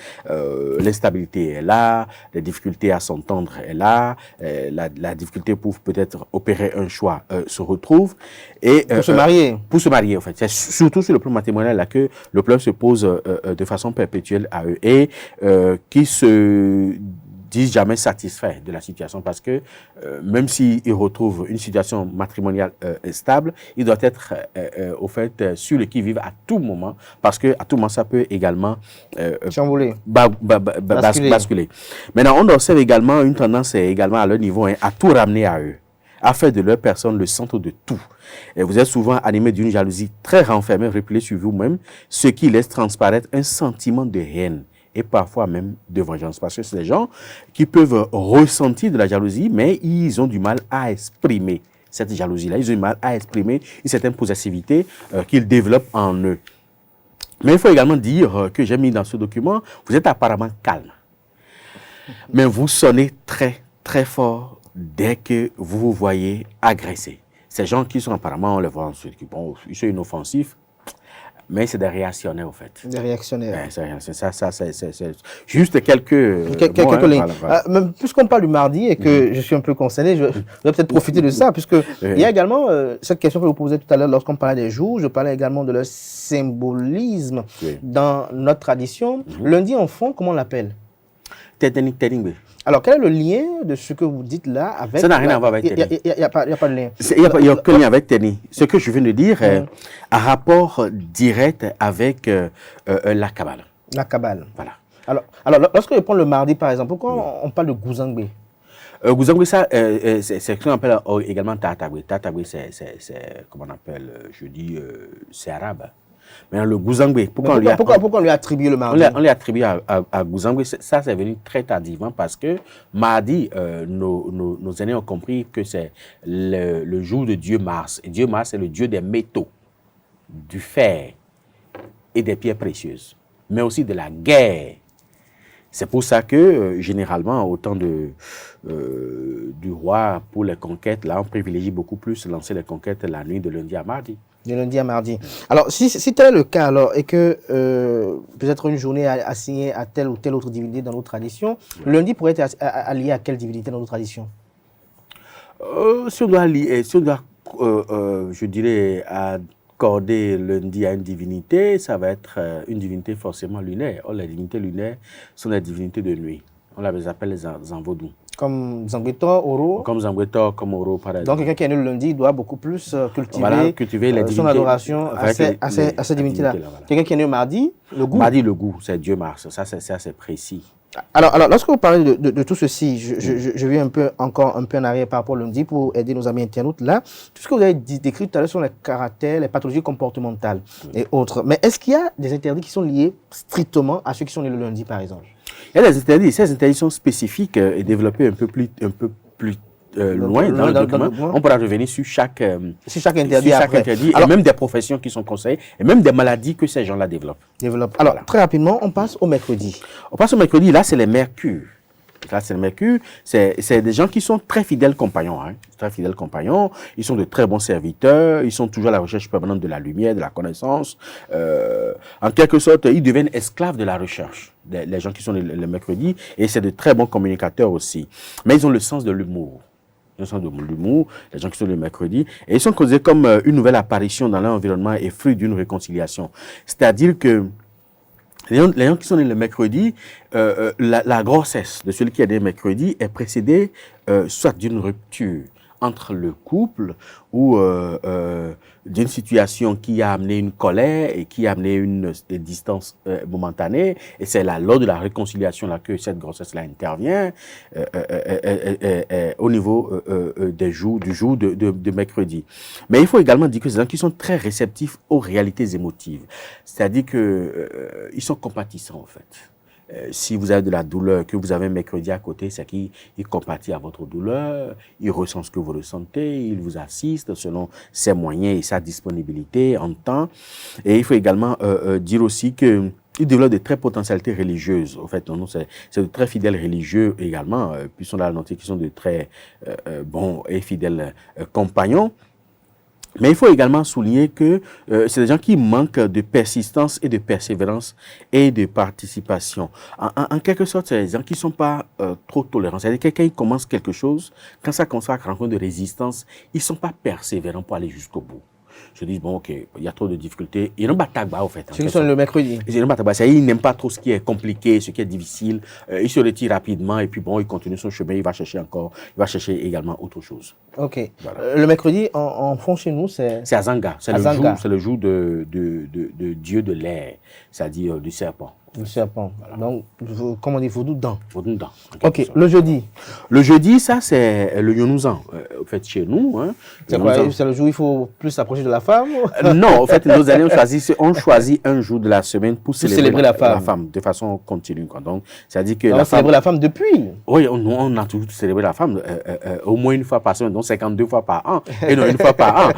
l'instabilité est là, les difficultés à s'entendre est là, la difficulté pour peut-être opérer un choix se retrouve. Et, pour se marier. Pour se marier, en fait. C'est surtout sur le plan matrimonial là que le problème se pose de façon perpétuelle à eux et qui se disent jamais satisfaits de la situation parce que même s'ils retrouvent une situation matrimoniale stable, ils doivent être au fait sur le qui-vive à tout moment parce que à tout moment ça peut également chambouler, basculer. Maintenant, on observe également une tendance également à leur niveau à tout ramener à eux, à faire de leur personne le centre de tout. Et vous êtes souvent animé d'une jalousie très renfermée, repliée sur vous-même, ce qui laisse transparaître un sentiment de haine et parfois même de vengeance. Parce que c'est des gens qui peuvent ressentir de la jalousie, mais ils ont du mal à exprimer cette jalousie-là. Ils ont du mal à exprimer une certaine possessivité qu'ils développent en eux. Mais il faut également dire que j'ai mis dans ce document, vous êtes apparemment calme. Mais vous sonnez très, très fort dès que vous vous voyez agressé. Ces gens qui sont apparemment, on les voit ensuite, bon, ils sont inoffensifs, mais c'est des réactionnaires, au fait. Des réactionnaires. C'est juste quelques lignes. Voilà. Puisqu'on parle du mardi et que je suis un peu concerné, je vais peut-être profiter de ça, puisque il y a également cette question que vous posez tout à l'heure lorsqu'on parlait des jours, je parlais également de leur symbolisme dans notre tradition. Lundi enfant, comment on l'appelle? Tening. Alors, quel est le lien de ce que vous dites là avec... Ça n'a rien à voir avec Teni. Il n'y a pas de lien. Il n'y a aucun lien avec Teni. Ce que je viens de dire est un rapport direct avec la Kabbale. La Kabbale. Voilà. Alors, lorsque je prends le mardi, par exemple, pourquoi on parle de Gouzangbe? Gouzangbe, ça, c'est ce qu'on appelle également Tatabwe. Tatabwe, c'est, comment on appelle, c'est arabe. Mais le Gouzangbe, pourquoi on lui a attribué le mardi? On lui a attribué à Gouzangbe. Ça, c'est venu très tardivement parce que mardi, nos aînés ont compris que c'est le jour de Dieu Mars. Et Dieu Mars, c'est le dieu des métaux, du fer et des pierres précieuses, mais aussi de la guerre. C'est pour ça que, généralement, au temps du roi, pour les conquêtes, là, on privilégie beaucoup plus lancer les conquêtes la nuit de lundi à mardi. De lundi à mardi. Alors, si tel est le cas, alors, et que peut-être une journée assignée à telle ou telle autre divinité dans nos traditions, lundi pourrait être allié à quelle divinité dans nos traditions? Si on doit, je dirais, accorder lundi à une divinité, ça va être une divinité forcément lunaire. Or, les divinités lunaires sont des divinités de nuit. On les appelle les Zanvodou. Comme Zangbetor, Oro. Comme Zangbetor, comme Oro, par exemple. Donc, quelqu'un qui est né le lundi doit beaucoup plus cultiver les son adoration à ces divinités-là. Voilà. Quelqu'un qui est né le mardi, le goût. Mardi, le goût, c'est Dieu Mars. Ça, c'est assez précis. Alors, lorsque vous parlez de tout ceci, je vais encore un peu en arrière par rapport au lundi pour aider nos amis internautes là. Tout ce que vous avez décrit tout à l'heure sont les caractères, les pathologies comportementales et autres. Mais est-ce qu'il y a des interdits qui sont liés strictement à ceux qui sont nés le lundi, par exemple? Il y a des interdits. Ces interdits sont spécifiques et développés un peu plus loin dans le document. On pourra revenir sur chaque interdit, et même des professions qui sont conseillées, et même des maladies que ces gens-là développent. Alors, très rapidement, on passe au mercredi. Là, c'est les mercures. Là, c'est le mercure. C'est des gens qui sont très fidèles compagnons. Très fidèles compagnons. Ils sont de très bons serviteurs. Ils sont toujours à la recherche permanente de la lumière, de la connaissance. En quelque sorte, ils deviennent esclaves de la recherche. Les gens qui sont les mercredis. Et c'est de très bons communicateurs aussi. Mais ils ont le sens de l'humour. Ils ont le sens de l'humour, les gens qui sont le mercredi. Et ils sont causés comme une nouvelle apparition dans leur environnement et fruit d'une réconciliation. C'est-à-dire que les gens qui sont nés le mercredi, la grossesse de celui qui est né le mercredi est précédée soit d'une rupture entre le couple ou d'une situation qui a amené une colère et qui a amené une distance momentanée. Et c'est là, lors de la réconciliation, là, que cette grossesse-là intervient au niveau du jour de mercredi. Mais il faut également dire que c'est des gens qui sont très réceptifs aux réalités émotives. C'est-à-dire qu'ils sont compatissants, en fait. Si vous avez de la douleur, que vous avez un mercredi à côté, c'est qu'il compatit à votre douleur, il ressent ce que vous ressentez, il vous assiste selon ses moyens et sa disponibilité en temps. Et il faut également dire aussi que il développe de très potentialités religieuses. En fait, c'est de très fidèles religieux également, puis sont là qui sont de très bons et fidèles compagnons. Mais il faut également souligner que c'est des gens qui manquent de persistance et de persévérance et de participation. En quelque sorte, c'est des gens qui ne sont pas trop tolérants. C'est-à-dire que quelqu'un commence quelque chose, quand ça commence à rencontrer de résistance, ils ne sont pas persévérants pour aller jusqu'au bout. Je dis, bon, ok, il y a trop de difficultés. Ils n'ont pas tagba, en fait. Ceux qui sont le mercredi. Ils n'aiment pas trop ce qui est compliqué, ce qui est difficile. Ils se retirent rapidement et puis, bon, il continue son chemin. Il va chercher également autre chose. Ok. Voilà. Le mercredi, en fond, chez nous, c'est... C'est Azanga. C'est le jour de Dieu de l'air, c'est-à-dire du serpent. Le serpent. Voilà. Donc, comment on dit, vaudou dent. Vaudou dent. Ok, le jeudi. Le jeudi, ça, c'est le Yonouzan. En fait, chez nous. Hein, c'est quoi? C'est le jour où il faut plus s'approcher de la femme? Non, en fait, nos années, on choisit un jour de la semaine pour célébrer la femme de façon continue. Quoi. Donc, c'est-à-dire que. On célèbre la femme depuis? Oui, on a toujours célébré la femme au moins une fois par semaine, donc 52 fois par an. Et non, une fois par an.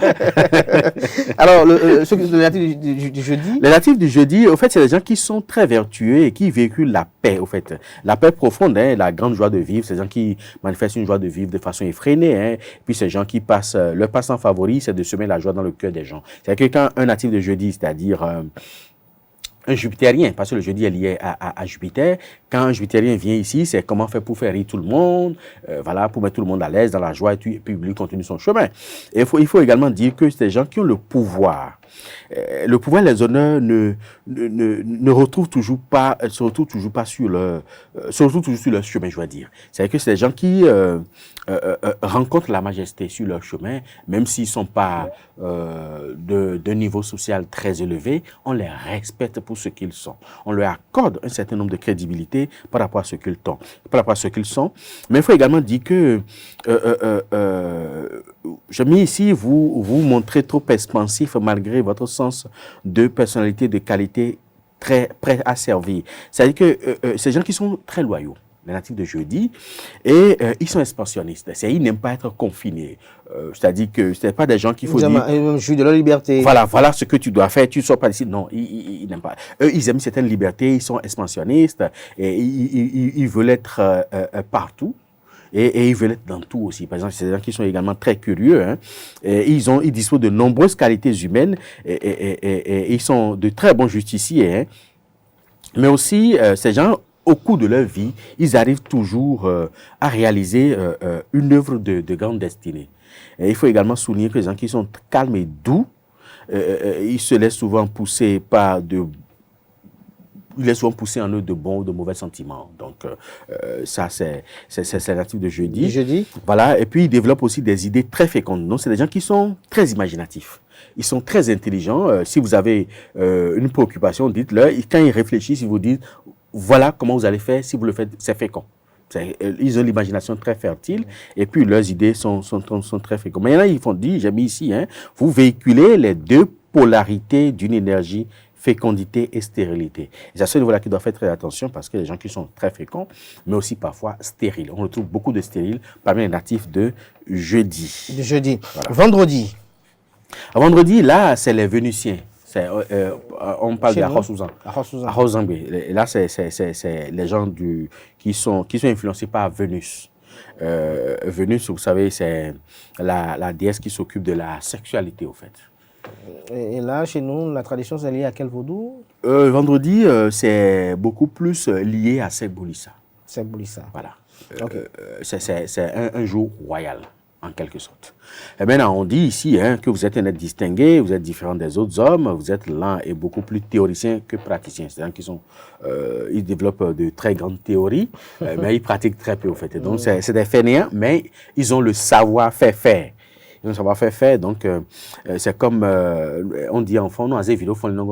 Alors, le natif du jeudi? Les natifs du jeudi, en fait, c'est des gens qui sont très vertueux et qui véhiculent la paix, au fait. La paix profonde, hein, la grande joie de vivre. Ces gens qui manifestent une joie de vivre de façon effrénée. Hein. Et puis ces gens qui passent, leur passe-temps favori, c'est de semer la joie dans le cœur des gens. C'est-à-dire que quand un natif de jeudi, c'est-à-dire un jupitérien, parce que le jeudi est lié à Jupiter, quand un jupitérien vient ici, c'est comment faire pour faire rire tout le monde, voilà, pour mettre tout le monde à l'aise, dans la joie, et puis lui continue son chemin. Et il faut également dire que c'est des gens qui ont le pouvoir. Le pouvoir et les honneurs ne retrouvent toujours pas, se retrouvent toujours pas sur leur chemin, je dois dire. C'est-à-dire que c'est des gens qui rencontrent la majesté sur leur chemin, même s'ils ne sont pas d'un niveau social très élevé, on les respecte pour ce qu'ils sont. On leur accorde un certain nombre de crédibilité par rapport à ce qu'ils sont. Mais il faut également dire que j'ai mis ici, vous montrez trop expansif malgré votre sens de personnalité, de qualité, très prêt à servir. C'est-à-dire que ces gens qui sont très loyaux, les natifs de jeudi, et ils sont expansionnistes. Ils n'aiment pas être confinés. C'est-à-dire que ce n'est pas des gens qu'il faut dire... Je suis de la liberté. Voilà ce que tu dois faire, tu ne sors pas d'ici. Non, ils n'aiment pas. Eux, ils aiment une certaine liberté, ils sont expansionnistes, et ils veulent être partout. Et ils veulent être dans tout aussi. Par exemple, c'est des gens qui sont également très curieux. Hein, et ils disposent de nombreuses qualités humaines et ils sont de très bons justiciers. Hein. Mais aussi, ces gens, au cours de leur vie, ils arrivent toujours à réaliser une œuvre de grande destinée. Et il faut également souligner que les gens qui sont calmes et doux, ils se laissent souvent pousser par il est souvent poussé en eux de bons ou de mauvais sentiments. Donc, ça, c'est natif de jeudi. Voilà. Et puis, ils développent aussi des idées très fécondes. Donc, c'est des gens qui sont très imaginatifs. Ils sont très intelligents. Si vous avez une préoccupation, dites-leur. Quand ils réfléchissent, ils vous disent, voilà comment vous allez faire. Si vous le faites, c'est fécond. Ils ont l'imagination très fertile. Et puis, leurs idées sont très fécondes. Mais il y en a, ils font dire, j'ai mis ici, hein, vous véhiculez les deux polarités d'une énergie fécondité et stérilité. C'est à ce niveau-là qu'il doit faire très attention parce que les gens qui sont très féconds, mais aussi parfois stériles. On retrouve beaucoup de stériles parmi les natifs de jeudi. De jeudi. Voilà. Vendredi. Vendredi, là, c'est les Vénusiens. On parle de Arosuzan. Et là, c'est les gens qui sont influencés par Vénus. Vénus, vous savez, c'est la déesse qui s'occupe de la sexualité, au fait. Et là, chez nous, la tradition, c'est lié à quel vaudou? Vendredi, c'est beaucoup plus lié à Sebolissa. Sebolissa. Voilà. Okay. C'est un jour royal, en quelque sorte. Et maintenant, on dit ici hein, que vous êtes un être distingué, vous êtes différent des autres hommes, vous êtes lent et beaucoup plus théoricien que praticien. C'est-à-dire qu'ils ils développent de très grandes théories, mais ils pratiquent très peu, au fait. Et donc, c'est des fainéants, mais ils ont le savoir faire. Ils ont un savoir-faire faire. Donc, c'est comme on dit en fond, nous,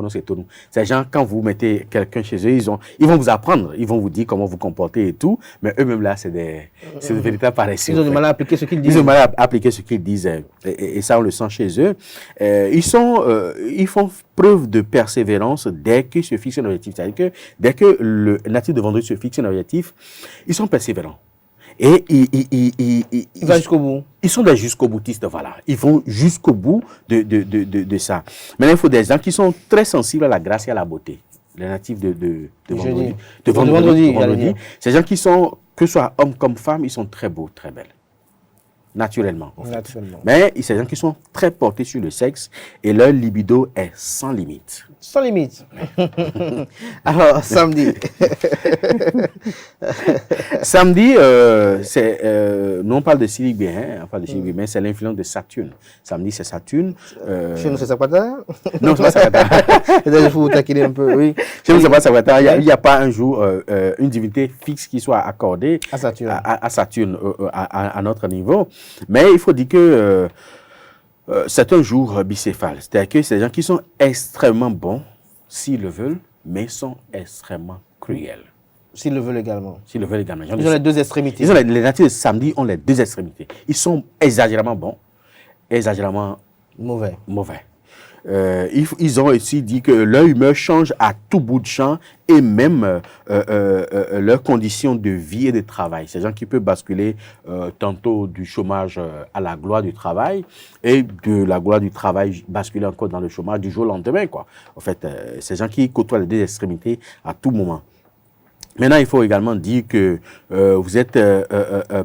c'est tout. Ces gens, quand vous mettez quelqu'un chez eux, ils vont vous apprendre, ils vont vous dire comment vous comporter et tout. Mais eux-mêmes, là, c'est des véritables paresseux. Ils ont du mal à appliquer ce qu'ils disent. Ils ont du mal à appliquer ce qu'ils disent. Et ça, on le sent chez eux. Ils font preuve de persévérance dès qu'ils se fixent un objectif. C'est-à-dire que dès que le natif de vendredi se fixe un objectif, ils sont persévérants. Et ils vont jusqu'au bout. Ils sont des jusqu'au boutistes, voilà. Ils vont jusqu'au bout de ça. Maintenant, il faut des gens qui sont très sensibles à la grâce et à la beauté. Les natifs de vendredi. Ces gens qui sont, que ce soit hommes comme femmes, ils sont très beaux, très belles. Naturellement. En fait. Mais c'est des gens qui sont très portés sur le sexe et leur libido est sans limite. Sans limite. Alors, samedi. Samedi, nous on parle de Sylvie, hein, on parle de Sylvie, mais c'est l'influence de Saturne. Samedi, c'est Saturne. Chez nous, c'est Sakwata? Non, c'est pas Sakwata. Il faut vous taquiner un peu, oui. Chez nous, c'est pas Sakwata. Il n'y a pas un jour une divinité fixe qui soit accordée à Saturne, à notre niveau. Mais il faut dire que c'est un jour bicéphale. C'est-à-dire que c'est des gens qui sont extrêmement bons, s'ils le veulent, mais sont extrêmement cruels. S'ils le veulent également. S'ils le veulent également. Ils ont les deux extrémités. Les natifs de samedi ont les deux extrémités. Ils sont exagérément bons, exagérément mauvais. Ils ont aussi dit que leur humeur change à tout bout de champ et même leurs conditions de vie et de travail. C'est des gens qui peuvent basculer tantôt du chômage à la gloire du travail et de la gloire du travail basculer encore dans le chômage du jour au lendemain, quoi. En fait, c'est des gens qui côtoient les deux extrémités à tout moment. Maintenant, il faut également dire que vous êtes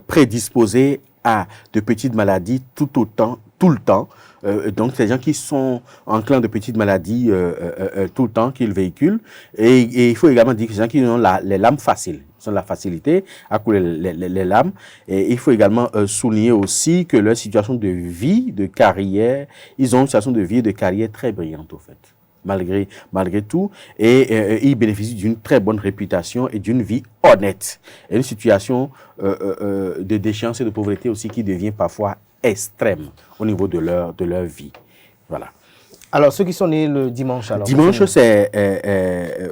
prédisposé à de petites maladies tout le temps. Donc, c'est des gens qui sont enclins de petites maladies tout le temps, qu'ils véhiculent. Et il faut également dire que c'est des gens qui ont les lames faciles. Ils ont la facilité à couler les lames. Et il faut également souligner aussi que leur situation de vie, de carrière, ils ont une situation de vie et de carrière très brillante, au fait. Malgré tout, et ils bénéficient d'une très bonne réputation et d'une vie honnête. Et une situation de déchéance et de pauvreté aussi qui devient parfois extrême au niveau de leur vie. Voilà. Alors, ceux qui sont nés le dimanche, alors? Dimanche, c'est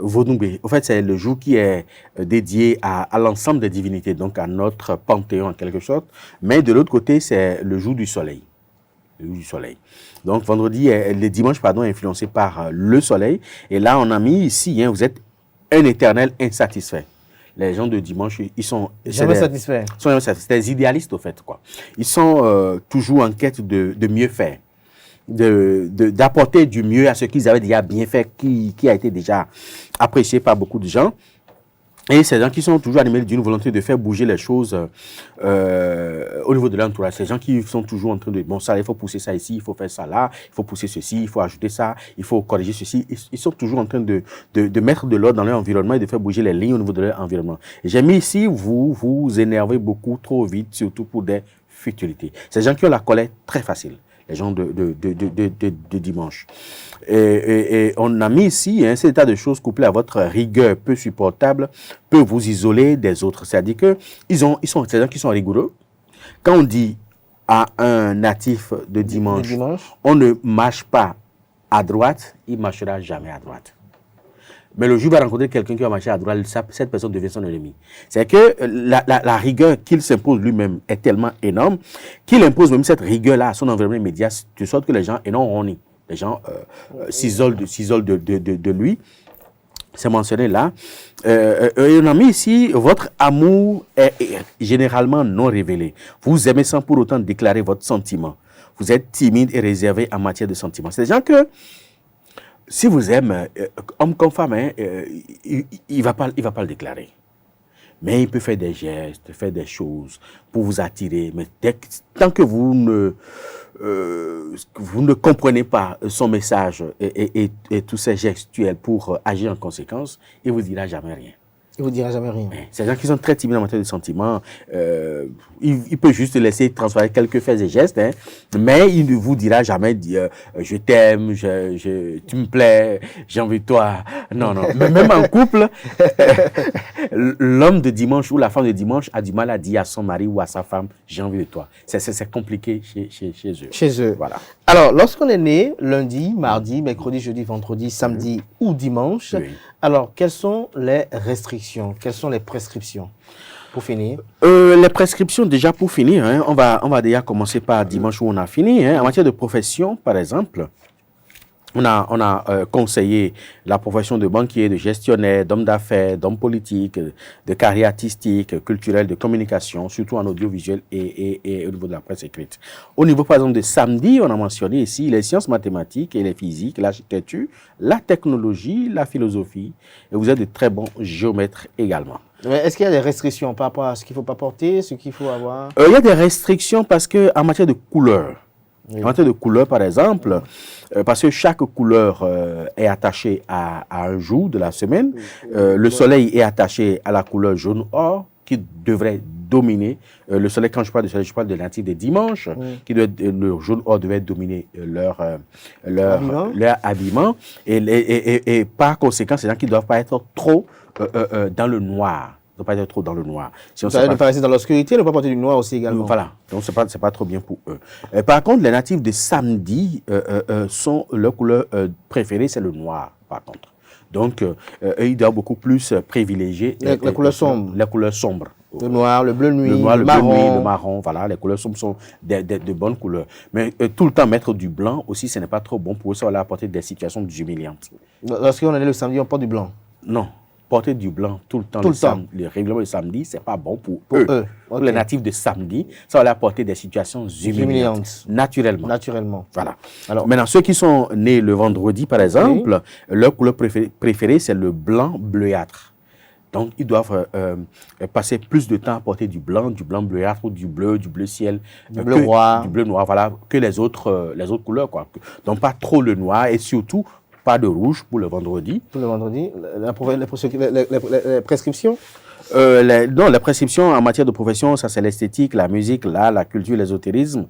Vodoumbé. En fait, c'est le jour qui est dédié à l'ensemble des divinités, donc à notre panthéon en quelque sorte. Mais de l'autre côté, c'est le jour du soleil. Du soleil. Donc, le dimanche, est influencé par le soleil. Et là, on a mis ici, vous êtes un éternel insatisfait. Les gens de dimanche, ils sont... Jamais satisfaits. Ils sont jamais satisfaits. Des idéalistes, au fait, quoi. Ils sont toujours en quête de mieux faire. D'apporter du mieux à ce qu'ils avaient déjà bien fait, qui a été déjà apprécié par beaucoup de gens. Et ces gens qui sont toujours animés d'une volonté de faire bouger les choses au niveau de l'entourage. Ces gens qui sont toujours en train de, bon, ça, il faut pousser ça ici, il faut faire ça là, il faut pousser ceci, il faut ajouter ça, il faut corriger ceci. Ils sont toujours en train de mettre de l'ordre dans leur environnement et de faire bouger les lignes au niveau de leur environnement. J'ai mis ici, vous énervez beaucoup trop vite, surtout pour des futilités. Ces gens qui ont la colère très facile. Les gens de dimanche. Et on a mis ici, cet état de choses couplé à votre rigueur peu supportable peut vous isoler des autres. C'est-à-dire que ils sont ces gens qui sont rigoureux. Quand on dit à un natif de dimanche, on ne marche pas à droite, il ne marchera jamais à droite. Mais le jour où il va rencontrer quelqu'un qui va marcher à droite, cette personne devient son ennemi. C'est que la rigueur qu'il s'impose lui-même est tellement énorme qu'il impose même cette rigueur-là à son environnement immédiat, de sorte que les gens, et non on y, les gens s'isolent de lui. C'est mentionné là. On a mis ici, votre amour est généralement non révélé. Vous aimez sans pour autant déclarer votre sentiment. Vous êtes timide et réservé en matière de sentiments. C'est des gens que, si vous aimez, homme comme femme, il va pas le déclarer. Mais il peut faire des gestes, faire des choses pour vous attirer. Mais tant que vous ne comprenez pas son message et tous ses gestuels pour agir en conséquence, il ne vous dira jamais rien. Il vous dira jamais rien. C'est des gens qui sont très timides en matière de sentiments. Il peut juste laisser transférer quelques faits et gestes, hein, mais il ne vous dira jamais je t'aime, tu me plais, j'ai envie de toi. Non, non. Mais même en couple, l'homme de dimanche ou la femme de dimanche a du mal à dire à son mari ou à sa femme j'ai envie de toi. C'est compliqué chez eux. Chez eux. Voilà. Alors, lorsqu'on est né lundi, mardi, mercredi, jeudi, vendredi, samedi ou dimanche, alors quelles sont les restrictions? Quelles sont les prescriptions? Pour finir. Les prescriptions, déjà pour finir, hein, on va déjà commencer par dimanche où on a fini. Hein. En matière de profession, par exemple, on a conseillé la profession de banquier, de gestionnaire, d'homme d'affaires, d'homme politique, de carrière artistique, culturelle, de communication, surtout en audiovisuel et au niveau de la presse écrite. Au niveau, par exemple, de samedi, on a mentionné ici les sciences mathématiques et les physiques, l'architecture, la technologie, la philosophie. Et vous êtes de très bons géomètres également. Est-ce qu'il y a des restrictions par rapport à ce qu'il ne faut pas porter, ce qu'il faut avoir? Il y a des restrictions parce qu'en matière de couleur, en matière de couleur, par exemple, parce que chaque couleur est attachée à un jour de la semaine. Le soleil est attaché à la couleur jaune-or qui devrait dominer. Le soleil, quand je parle de soleil, je parle de la native des dimanches, le jaune-or devait dominer leur habillement. Et par conséquent, ces gens qui ne doivent pas être trop dans le noir. Ne pas être trop dans le noir. Si ne pas rester dans l'obscurité, ne pas porter du noir aussi également. Voilà, donc c'est pas trop bien pour eux. Par contre, les natifs de samedi, leur couleur préférée, c'est le noir, par contre. Donc, ils doivent beaucoup plus privilégier les couleurs sombres. Les couleurs sombres. Le noir, le bleu nuit, le marron. Bleu nuit, le marron, voilà, les couleurs sombres sont de bonnes couleurs. Mais tout le temps mettre du blanc aussi, ce n'est pas trop bon pour eux, ça va leur apporter des situations humiliantes. Lorsqu'on est le samedi, on porte du blanc? Non. Porter du blanc tout le temps, le règlement de samedi, ce n'est pas bon pour eux. Okay. Pour les natifs de samedi, ça va leur apporter des situations humiliantes. Naturellement. Voilà. Alors, maintenant, ceux qui sont nés le vendredi, par exemple, leur couleur préférée, c'est le blanc bleuâtre. Donc, ils doivent passer plus de temps à porter du blanc bleuâtre ou du bleu ciel. Du bleu noir. Du bleu noir, voilà, que les autres couleurs, quoi. Donc, pas trop le noir et surtout, pas de rouge pour le vendredi. Pour le vendredi, les prescriptions? Non, les prescriptions en matière de profession, ça c'est l'esthétique, la musique, l'art, la culture, l'ésotérisme,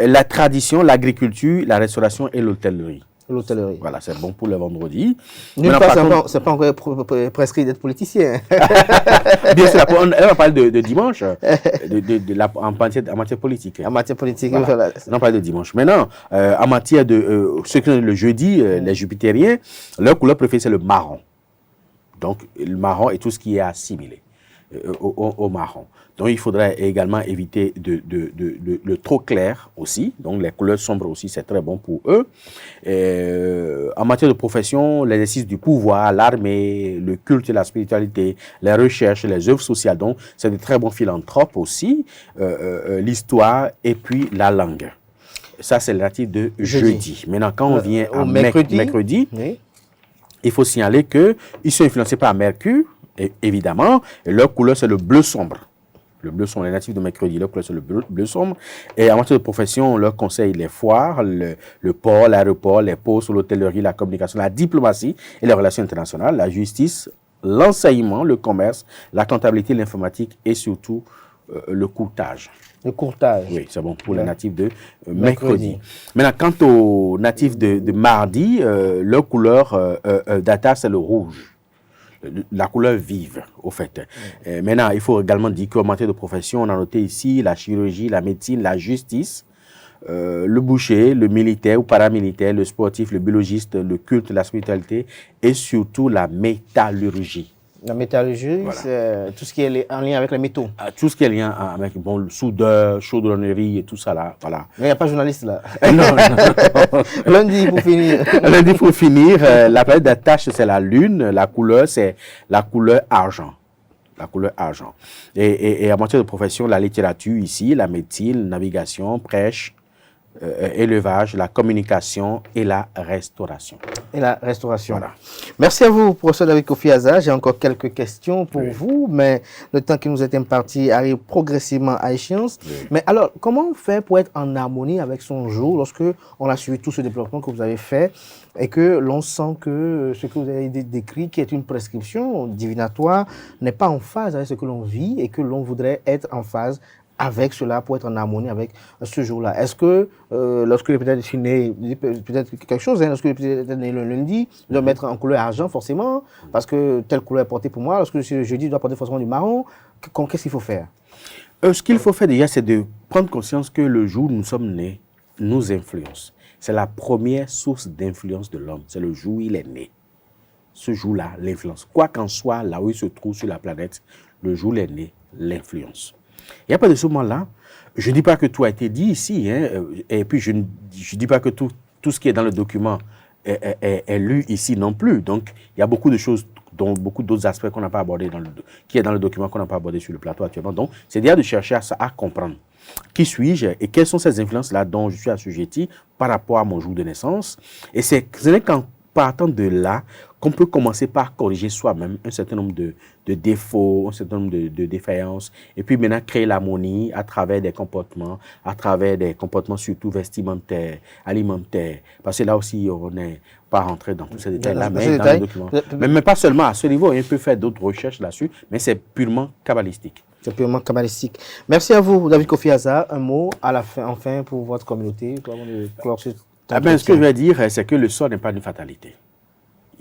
la tradition, l'agriculture, la restauration et l'hôtellerie. L'hôtellerie. Voilà, c'est bon pour le vendredi. D'une part, c'est pas encore prescrit d'être politicien. Bien sûr, elle va parler de dimanche, en matière politique. En matière politique, voilà. On parle de dimanche. Maintenant, en matière de ceux qui sont le jeudi, les jupitériens, leur couleur préférée, c'est le marron. Donc, le marron est tout ce qui est assimilé au marron. Donc, il faudrait également éviter le trop clair aussi. Donc, les couleurs sombres aussi, c'est très bon pour eux. En matière de profession, l'exercice du pouvoir, l'armée, le culte et la spiritualité, les recherches, les œuvres sociales. Donc, c'est de très bons philanthropes aussi. L'histoire et puis la langue. Ça, c'est le natif de jeudi. Maintenant, quand on vient à mercredi, il faut signaler qu'ils sont influencés par Mercure, évidemment, et leur couleur, c'est le bleu sombre. Le bleu sombre, les natifs de mercredi, leur couleur, c'est le bleu sombre. Et en matière de profession, on leur conseille les foires, le port, l'aéroport, les postes, l'hôtellerie, la communication, la diplomatie et les relations internationales, la justice, l'enseignement, le commerce, la comptabilité, l'informatique et surtout le courtage. Le courtage. Oui, c'est bon pour les natifs de mercredi. Maintenant, quant aux natifs de mardi, leur couleur d'attache, c'est le rouge. La couleur vive, au fait. Maintenant, il faut également dire qu'en matière de profession, on a noté ici la chirurgie, la médecine, la justice, le boucher, le militaire ou paramilitaire, le sportif, le biologiste, le culte, la spiritualité et surtout la métallurgie. La métallurgie, voilà. C'est tout ce qui est en lien avec les métaux. Tout ce qui est en lien avec le soudeur, chaudronnerie et tout ça là, voilà. Mais il n'y a pas de journaliste là. Non. Lundi pour finir. Lundi pour finir, la planète d'attache c'est la lune, la couleur c'est la couleur argent. La couleur argent. Et en matière de profession, la littérature ici, la médecine, navigation, prêche, élevage, la communication et la restauration. et la restauration. Voilà. Merci à vous, professeur David Kofi Aza. J'ai encore quelques questions pour vous, mais le temps qui nous est imparti arrive progressivement à échéance. Oui. Mais alors, comment on fait pour être en harmonie avec son jour lorsque on a suivi tout ce développement que vous avez fait et que l'on sent que ce que vous avez décrit, qui est une prescription divinatoire, n'est pas en phase avec ce que l'on vit et que l'on voudrait être en phase avec cela pour être en harmonie avec ce jour-là. Est-ce que lorsque peut-être est né, peut-être quelque chose, lorsque peut-être est né le lundi, je dois mettre en couleur argent forcément, parce que telle couleur est portée pour moi, lorsque c'est le jeudi, je dois porter forcément du marron. Qu'est-ce qu'il faut faire? Ce qu'il faut faire déjà, c'est de prendre conscience que le jour où nous sommes nés nous influence. C'est la première source d'influence de l'homme, c'est le jour où il est né. Ce jour-là, l'influence. Quoi qu'en soit, là où il se trouve sur la planète, le jour où il est né, l'influence. Il n'y a pas de ce moment-là. Je ne dis pas que tout a été dit ici, et puis je ne dis pas que tout ce qui est dans le document est lu ici non plus. Donc, il y a beaucoup de choses, dont beaucoup d'autres aspects qu'on n'a pas abordés qui est dans le document qu'on n'a pas abordé sur le plateau actuellement. Donc, c'est déjà de chercher à comprendre qui suis-je et quelles sont ces influences-là dont je suis assujetti par rapport à mon jour de naissance. Et ce n'est qu'en partant de là qu'on peut commencer par corriger soi-même un certain nombre de défauts, un certain nombre de défaillances, et puis maintenant créer l'harmonie à travers des comportements surtout vestimentaires, alimentaires, parce que là aussi on n'est pas rentré dans tous ces détails-là, mais dans le document. Mais pas seulement à ce niveau, on peut faire d'autres recherches là-dessus, mais c'est purement kabbalistique. C'est purement kabbalistique. Merci à vous, David Kofi Aza. Un mot à la fin, enfin, pour votre communauté, pour clore ce ce que je vais dire, c'est que le sort n'est pas une fatalité.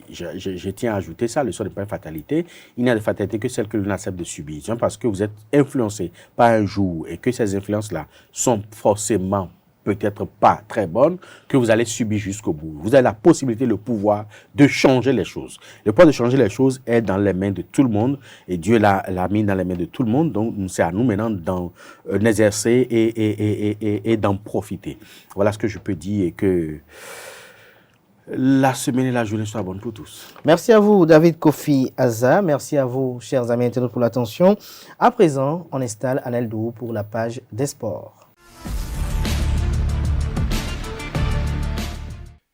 Je tiens à ajouter ça, le sort n'est pas une fatalité. Il n'y a de fatalité que celle que l'on accepte de subir. Parce que vous êtes influencé par un jour et que ces influences-là sont forcément peut-être pas très bonnes, que vous allez subir jusqu'au bout. Vous avez la possibilité, le pouvoir de changer les choses. Le pouvoir de changer les choses est dans les mains de tout le monde et Dieu l'a mis dans les mains de tout le monde. Donc, c'est à nous maintenant d'en exercer et d'en profiter. Voilà ce que je peux dire et que la semaine et la journée soient bonnes pour tous. Merci à vous, David Kofi Aza. Merci à vous, chers amis internautes, pour l'attention. À présent, on installe Anel Dou pour la page des sports.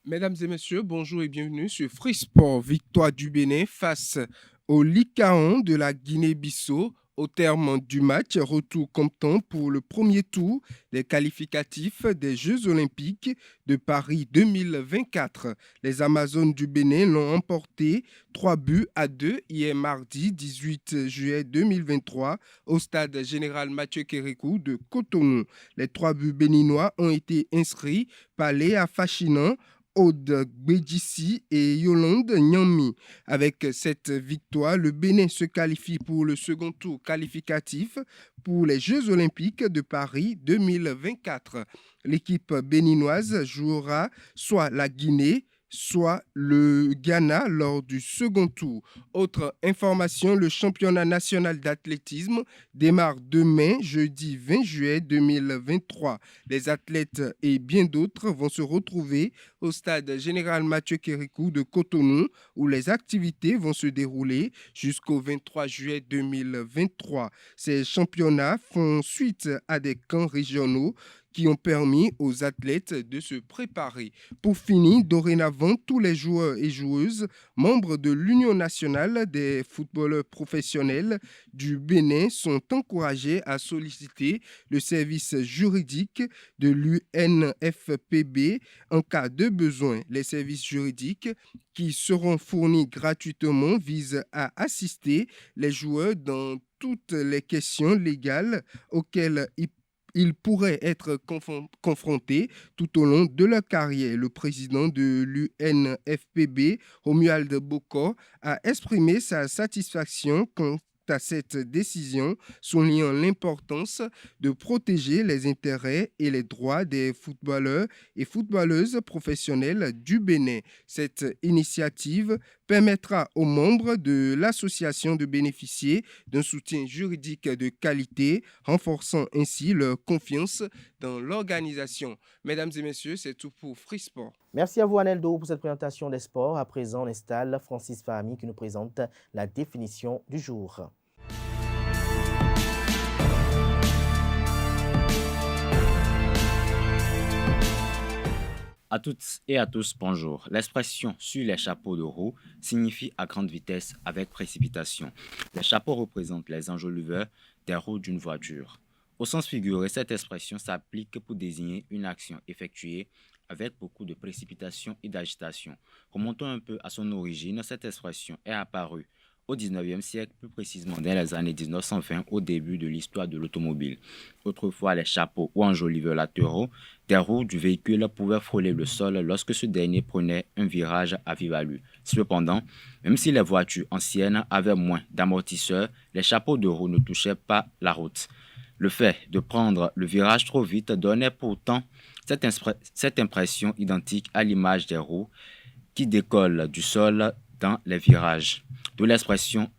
Mesdames et messieurs, bonjour et bienvenue sur Free Sport. Victoire du Bénin face au Lycaon de la Guinée-Bissau. Au terme du match, retour comptant pour le premier tour des qualificatifs des Jeux Olympiques de Paris 2024. Les Amazones du Bénin l'ont emporté 3-2 hier mardi 18 juillet 2023 au stade général Mathieu Kérékou de Cotonou. Les 3 buts béninois ont été inscrits par Léa Fachinan, Aude Gbedjissi et Yolande Nyami. Avec cette victoire, le Bénin se qualifie pour le second tour qualificatif pour les Jeux Olympiques de Paris 2024. L'équipe béninoise jouera soit la Guinée, soit le Ghana lors du second tour. Autre information, le championnat national d'athlétisme démarre demain, jeudi 20 juillet 2023. Les athlètes et bien d'autres vont se retrouver au stade général Mathieu Kérékou de Cotonou, où les activités vont se dérouler jusqu'au 23 juillet 2023. Ces championnats font suite à des camps régionaux qui ont permis aux athlètes de se préparer. Pour finir, dorénavant, tous les joueurs et joueuses membres de l'Union nationale des footballeurs professionnels du Bénin sont encouragés à solliciter le service juridique de l'UNFPB en cas de besoin. Les services juridiques qui seront fournis gratuitement visent à assister les joueurs dans toutes les questions légales auxquelles ils pourraient être confrontés tout au long de leur carrière. Le président de l'UNFPB, Romuald Bokor, a exprimé sa satisfaction quant à cette décision, soulignant l'importance de protéger les intérêts et les droits des footballeurs et footballeuses professionnels du Bénin. Cette initiative permettra aux membres de l'association de bénéficier d'un soutien juridique de qualité, renforçant ainsi leur confiance dans l'organisation. Mesdames et messieurs, c'est tout pour Free Sport. Merci à vous, Aneldo, pour cette présentation des sports. À présent, on installe Francis Fahmi qui nous présente la définition du jour. À toutes et à tous, bonjour. L'expression « sur les chapeaux de roue » signifie à grande vitesse avec précipitation. Les chapeaux représentent les enjoliveurs des roues d'une voiture. Au sens figuré, cette expression s'applique pour désigner une action effectuée avec beaucoup de précipitation et d'agitation. Remontons un peu à son origine, cette expression est apparue au XIXe siècle, plus précisément dans les années 1920, au début de l'histoire de l'automobile. Autrefois, les chapeaux ou enjoliveurs latéraux des roues du véhicule pouvaient frôler le sol lorsque ce dernier prenait un virage à vive allure. Cependant, même si les voitures anciennes avaient moins d'amortisseurs, les chapeaux de roue ne touchaient pas la route. Le fait de prendre le virage trop vite donnait pourtant cette impression identique à l'image des roues qui décollent du sol dans les virages. De l'expression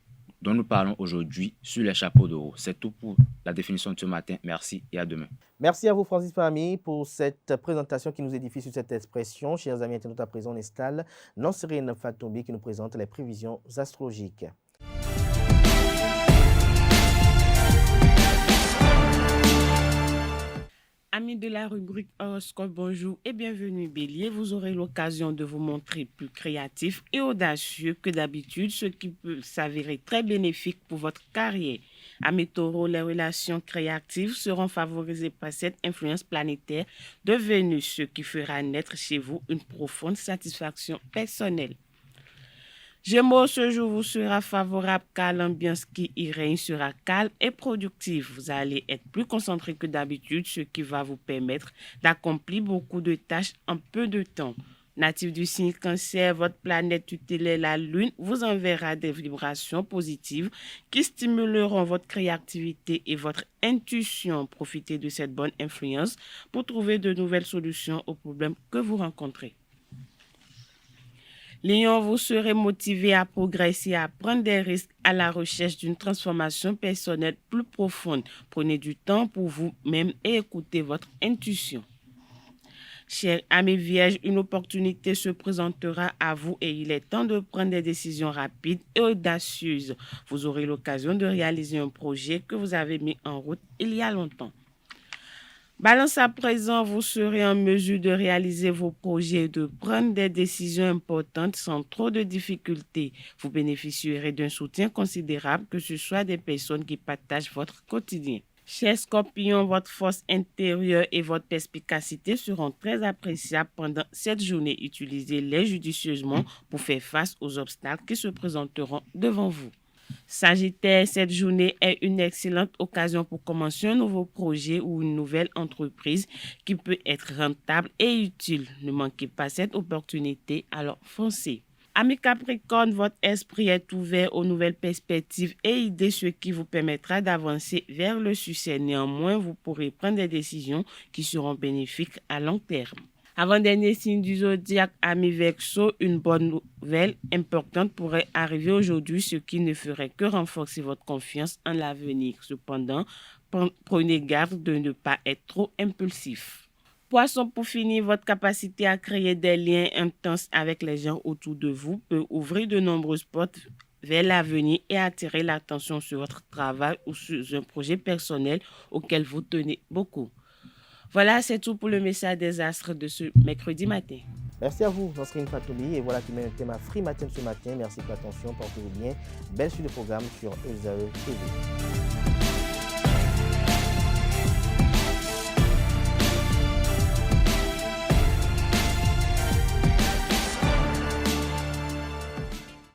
dont nous parlons aujourd'hui sur les chapeaux de roue. C'est tout pour la définition de ce matin. Merci et à demain. Merci à vous, Francis Fahmy, pour cette présentation qui nous édifie sur cette expression. Chers amis internautes, à présent, on installe Nansérine Fatombi qui nous présente les prévisions astrologiques. Amis de la rubrique Horoscope, bonjour et bienvenue Bélier. Vous aurez l'occasion de vous montrer plus créatif et audacieux que d'habitude, ce qui peut s'avérer très bénéfique pour votre carrière. Amis Taureau, les relations créatives seront favorisées par cette influence planétaire de Vénus, ce qui fera naître chez vous une profonde satisfaction personnelle. Gémeaux, ce jour vous sera favorable car l'ambiance qui y règne sera calme et productive. Vous allez être plus concentré que d'habitude, ce qui va vous permettre d'accomplir beaucoup de tâches en peu de temps. Natif du signe Cancer, votre planète tutélaire, la Lune, vous enverra des vibrations positives qui stimuleront votre créativité et votre intuition. Profitez de cette bonne influence pour trouver de nouvelles solutions aux problèmes que vous rencontrez. Lion, vous serez motivé à progresser, à prendre des risques à la recherche d'une transformation personnelle plus profonde. Prenez du temps pour vous-même et écoutez votre intuition. Chers amis vierges, une opportunité se présentera à vous et il est temps de prendre des décisions rapides et audacieuses. Vous aurez l'occasion de réaliser un projet que vous avez mis en route il y a longtemps. Balance, à présent, vous serez en mesure de réaliser vos projets et de prendre des décisions importantes sans trop de difficultés. Vous bénéficierez d'un soutien considérable, que ce soit des personnes qui partagent votre quotidien. Chers Scorpions, votre force intérieure et votre perspicacité seront très appréciables pendant cette journée. Utilisez-les judicieusement pour faire face aux obstacles qui se présenteront devant vous. Sagittaire, cette journée est une excellente occasion pour commencer un nouveau projet ou une nouvelle entreprise qui peut être rentable et utile. Ne manquez pas cette opportunité, alors foncez. Amis Capricorne, votre esprit est ouvert aux nouvelles perspectives et idées, ce qui vous permettra d'avancer vers le succès. Néanmoins, vous pourrez prendre des décisions qui seront bénéfiques à long terme. Avant-dernier signe du zodiaque, amis Verseau, une bonne nouvelle importante pourrait arriver aujourd'hui, ce qui ne ferait que renforcer votre confiance en l'avenir. Cependant, prenez garde de ne pas être trop impulsif. Poisson, pour finir, votre capacité à créer des liens intenses avec les gens autour de vous peut ouvrir de nombreuses portes vers l'avenir et attirer l'attention sur votre travail ou sur un projet personnel auquel vous tenez beaucoup. Voilà, c'est tout pour le message des astres de ce mercredi matin. Merci à vous, Nansérine Fatombi. Et voilà qui met le thème à Free Matin ce matin. Merci pour l'attention, portez-vous bien. Belle suite de programme sur ESAE TV.